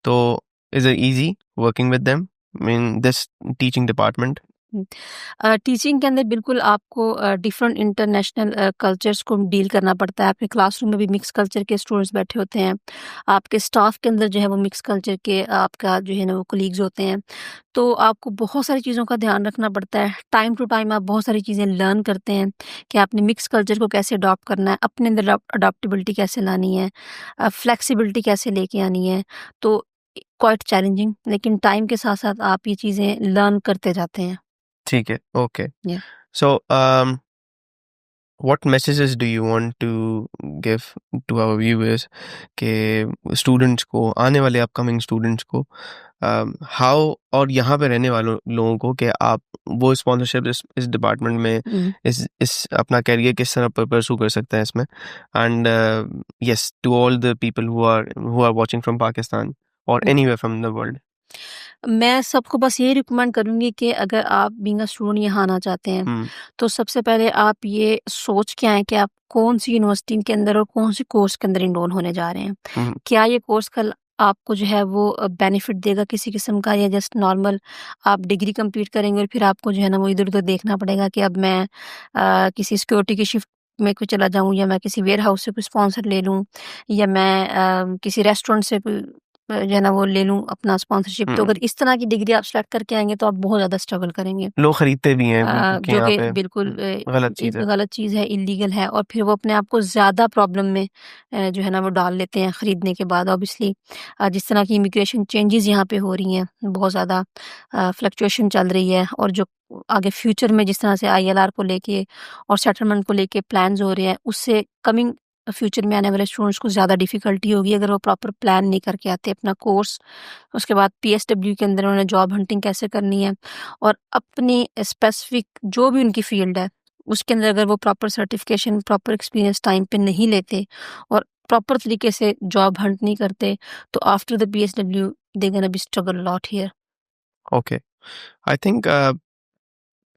तो is it easy working with them in this teaching department? Teaching के अंदर बिल्कुल आपको डिफरेंट इंटरनेशनल कल्चर्स को डील करना पड़ता है। आपके क्लासरूम में भी मिक्स कल्चर के स्टूडेंट्स बैठे होते हैं। आपके स्टाफ के अंदर जो है वो मिक्स कल्चर के आपका जो है ना वो कलीग्स होते हैं। तो आपको बहुत सारी चीज़ों का ध्यान रखना पड़ता है। टाइम टू टाइम आप बहुत सारी चीज़ें लर्न करते हैं कि आपने मिक्स कल्चर को कैसे अडॉप्ट करना है, अपने अंदर अडॉप्टेबिलिटी कैसे लानी है, फ्लेक्सिबिलिटी कैसे लेके आनी है। तो क्वाइट चैलेंजिंग, लेकिन टाइम के साथ-साथ आप ये चीज़ें लर्न करते जाते हैं। ठीक है, ओके। या सो what messages do you want to give to our viewers के स्टूडेंट्स को, आने वाले अपकमिंग स्टूडेंट्स को, हाउ, और यहाँ पे रहने वालों लोगों को, कि आप वो स्पॉन्सरशिप इस डिपार्टमेंट में हुँ। इस अपना करियर किस तरह परसू कर सकते हैं इसमें। And yes, to all the people who are watching from Pakistan और एनीवेयर फ्रॉम द वर्ल्ड। मैं सबको बस यही रिकमेंड करूँगी कि अगर आप बीइंग अ स्टूडेंट यहाँ आना चाहते हैं, हम्म तो सबसे पहले आप ये सोच के आएँ कि आप कौन-सी यूनिवर्सिटी के अंदर और कौन-से कोर्स के अंदर एनरोल होने जा रहे हैं। हम्म क्या ये कोर्स कल आपको जो है वो बेनिफिट देगा किसी किस्म का, या जस्ट नॉर्मल आप डिग्री कंप्लीट करेंगे और फिर आपको जो है ना वो इधर-उधर देखना पड़ेगा कि अब मैं किसी सिक्योरिटी की शिफ्ट में को चला जाऊँ, या मैं किसी वेयरहाउस से कोई स्पॉन्सर ले लूँ, या मैं किसी रेस्टोरेंट से कोई जो है ना वो ले लूँ अपना स्पॉन्सरशिप। तो हम्म अगर इस तरह की डिग्री आप सेलेक्ट करके आएँगे तो आप बहुत ज़्यादा स्ट्रगल करेंगे। लोग खरीदते भी हैं कि जो यहाँ कि पे बिल्कुल गलत चीज़ एक है। गलत चीज़ है, इल्लीगल है, और फिर वो अपने आप को ज़्यादा प्रॉब्लम में जो है ना वो डाल लेते हैं खरीदने के बाद। ऑब्वियसली जिस तरह की इमिग्रेशन चेंजेज़ यहाँ पे हो रही हैं, बहुत ज़्यादा फ्लक्चुएशन चल रही है, और जो आगे फ्यूचर में जिस तरह से आईएलआर को लेके और सेटलमेंट को लेके प्लान्स हो रहे हैं, उससे कमिंग फ्यूचर में आने वाले स्टूडेंट्स को ज़्यादा डिफ़िकल्टी होगी अगर वो प्रॉपर प्लान नहीं करके आते अपना कोर्स। उसके बाद पीएसडब्ल्यू के अंदर उन्हें जॉब हंटिंग कैसे करनी है, और अपनी स्पेसिफिक जो भी उनकी फील्ड है, उसके अंदर अगर वो proper certification, proper experience time पे नहीं लेते और प्रॉपर तरीके से जॉब हंट नहीं करते, तो after the PSW they gonna be struggle a lot here. Okay, I think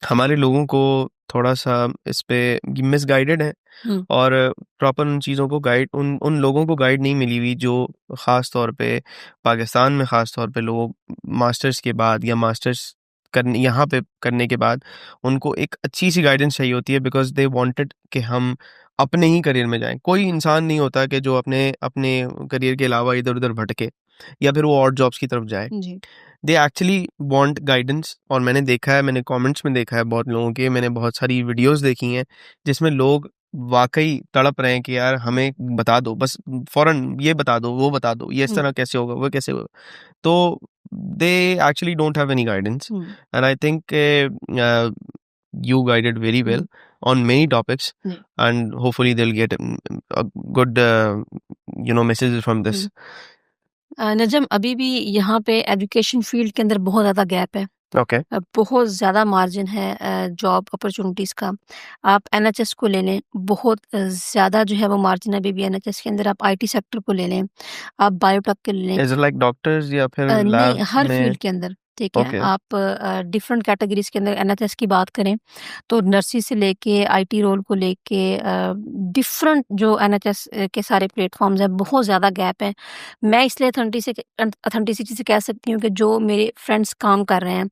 हमारे लोगों को थोड़ा सा इस पे मिसगाइडेड है, हुँ, और प्रॉपर उन चीज़ों को गाइड, उन उन लोगों को गाइड नहीं मिली हुई जो ख़ास तौर पे पाकिस्तान में, ख़ास तौर पे लोग मास्टर्स के बाद या मास्टर्स करने यहाँ पे करने के बाद उनको एक अच्छी सी गाइडेंस चाहिए होती है, बिकॉज दे वांटेड कि हम अपने ही करियर में जाएं। कोई इंसान नहीं होता कि जो अपने अपने करियर के अलावा इधर उधर भटके या फिर वो और जॉब्स की तरफ जाए। जी। दे एक्चुअली वांट गाइडेंस, और मैंने देखा है, मैंने कमेंट्स में देखा है बहुत लोगों के, मैंने बहुत सारी वीडियोस देखी हैं जिसमें लोग वाकई तड़प रहे हैं कि यार हमें बता दो, बस फौरन ये बता दो, वो बता दो, ये इस हुँ, तरह कैसे होगा, वो कैसे होगा। तो they actually don't have any guidance, hmm, and I think you guided very well hmm, on many topics, ji, and hopefully they'll get a good messages from this. हुँ। नजम, अभी भी यहाँ पे एजुकेशन फील्ड के अंदर बहुत ज़्यादा गैप है। Okay. बहुत ज़्यादा मार्जिन है जॉब अपॉर्चुनिटीज़ का। आप एनएचएस को ले लें, बहुत ज़्यादा जो है वो मार्जिन है अभी भी एनएचएस के अंदर। आप आईटी सेक्टर को ले लें, आप बायोटेक के ले लें। Is it like doctors या फिर नहीं, लैब्स हर में? फील्ड के अंदर, ठीक है? ओके। आप डिफरेंट कैटेगरीज़ के अंदर एनएचएस की बात करें, तो नर्सिंग से लेके आईटी रोल को लेके डिफरेंट जो एनएचएस के सारे प्लेटफ़ॉर्म्स हैं, बहुत ज़्यादा गैप है। मैं इसलिए ऑथेंटिसिटी से कह सकती हूँ कि जो मेरे फ्रेंड्स काम कर रहे हैं,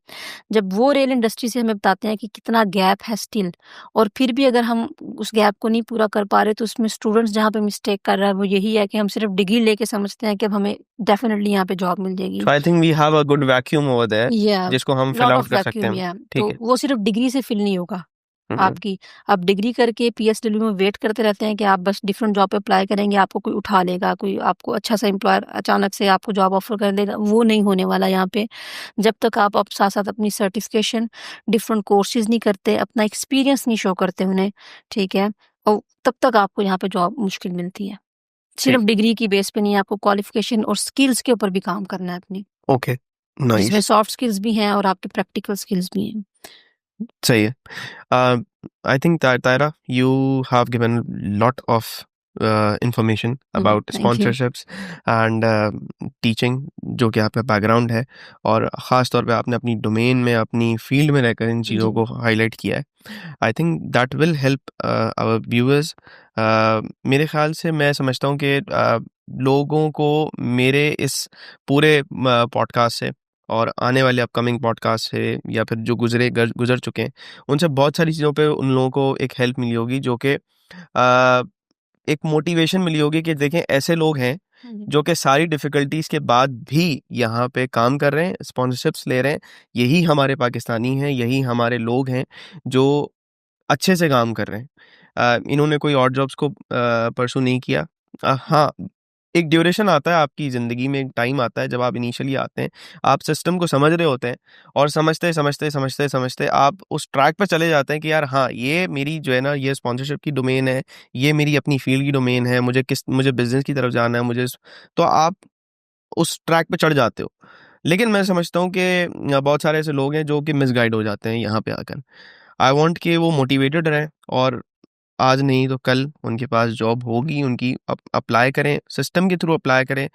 जब वो रेल इंडस्ट्री से हमें बताते हैं कि कितना गैप है स्टिल, और फिर भी अगर हम उस गैप को नहीं पूरा कर पा रहे, तो उसमें स्टूडेंट्स जहाँ पे मिस्टेक कर रहा है वो यही है कि हम सिर्फ डिग्री लेके समझते हैं कि अब हमें डेफिनेटली यहाँ पे जॉब मिल जाएगी। So I think we have a good vacuum over there या जिसको हम फिल लॉट आउट ऑफ कर सकते वैक्यूम, हैं। या ठीक तो है। वो सिर्फ डिग्री से फिल नहीं होगा हम्म आपकी। आप डिग्री करके पीएसडब्ल्यू में वेट करते रहते हैं कि आप बस डिफरेंट जॉब पे अप्लाई करेंगे, आपको कोई उठा लेगा, कोई आपको अच्छा सा एम्प्लॉयर अचानक से आपको जॉब ऑफर कर देगा, वो नहीं होने वाला यहाँ पे। जब तक आप साथ साथ अपनी सर्टिफिकेशन, डिफरेंट कोर्सेज नहीं करते, अपना एक्सपीरियंस नहीं शो करते उन्हें, ठीक है, और तब तक आपको यहाँ पे जॉब मुश्किल मिलती है। सिर्फ ठीक। डिग्री की बेस पे नहीं, आपको क्वालिफिकेशन और स्किल्स के ऊपर भी काम करना है अपनी, ओके, जिसमें नाइस, सॉफ्ट स्किल्स भी हैं और आपके प्रैक्टिकल स्किल्स भी हैं। सही है। I think तायरा, you have given lot of information about thank you. Sponsorships and teaching, जो कि आपका बैकग्राउंड है, और ख़ास तौर पे आपने अपनी डोमेन में, अपनी फील्ड में रहकर इन चीज़ों जी। को हाईलाइट किया है। I think that will help our viewers. मेरे ख़्याल से मैं समझता हूँ कि लोगों को मेरे इस पूरे पॉडकास्ट से और आने वाले अपकमिंग पॉडकास्ट से, या फिर जो गुज़र चुके हैं, उनसे बहुत सारी चीज़ों पे उन लोगों को एक हेल्प मिली होगी, जो कि एक मोटिवेशन मिली होगी कि देखें ऐसे लोग हैं जो कि सारी डिफ़िकल्टीज़ के बाद भी यहाँ पे काम कर रहे हैं, स्पॉन्सरशिप्स ले रहे हैं। यही हमारे पाकिस्तानी हैं, यही हमारे लोग हैं जो अच्छे से काम कर रहे हैं। इन्होंने कोई और जॉब्स को परस्यू नहीं किया। हाँ, एक ड्यूरेशन आता है आपकी ज़िंदगी में, एक टाइम आता है जब आप इनिशियली आते हैं, आप सिस्टम को समझ रहे होते हैं, और समझते आप उस ट्रैक पे चले जाते हैं कि यार हाँ, ये मेरी जो है ना, ये स्पॉन्सरशिप की डोमेन है, ये मेरी अपनी फ़ील्ड की डोमेन है, मुझे बिज़नेस की तरफ जाना है, तो आप उस ट्रैक पे चढ़ जाते हो। लेकिन मैं समझता हूँ कि बहुत सारे ऐसे लोग हैं जो कि मिसगाइड हो जाते हैं यहाँ पे आकर। आई वांट कि वो मोटिवेटेड रहें, और आज नहीं तो कल उनके पास जॉब होगी उनकी, अप्लाई करें, सिस्टम के थ्रू अप्लाई करें,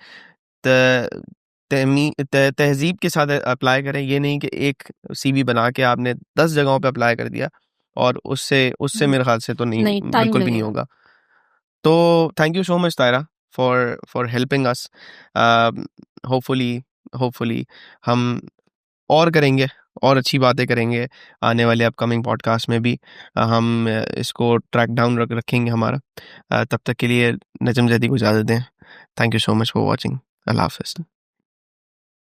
तहजीब के साथ अप्लाई करें। ये नहीं कि एक सीवी बना के आपने 10 जगहों पे अप्लाई कर दिया, और उससे उससे मेरे ख्याल से तो नहीं, नहीं, टाइम बिल्कुल भी नहीं लगेगा। होगा। तो thank you so much तायरा for helping us. Hopefully hopefully हम और करेंगे, और अच्छी बातें करेंगे आने वाले अपकमिंग पॉडकास्ट में भी। हम इसको ट्रैक डाउन रखेंगे हमारा। तब तक के लिए नजम जैदी को इजाज़त दें। Thank you so much for watching. अल्लाह हाफ़िज़।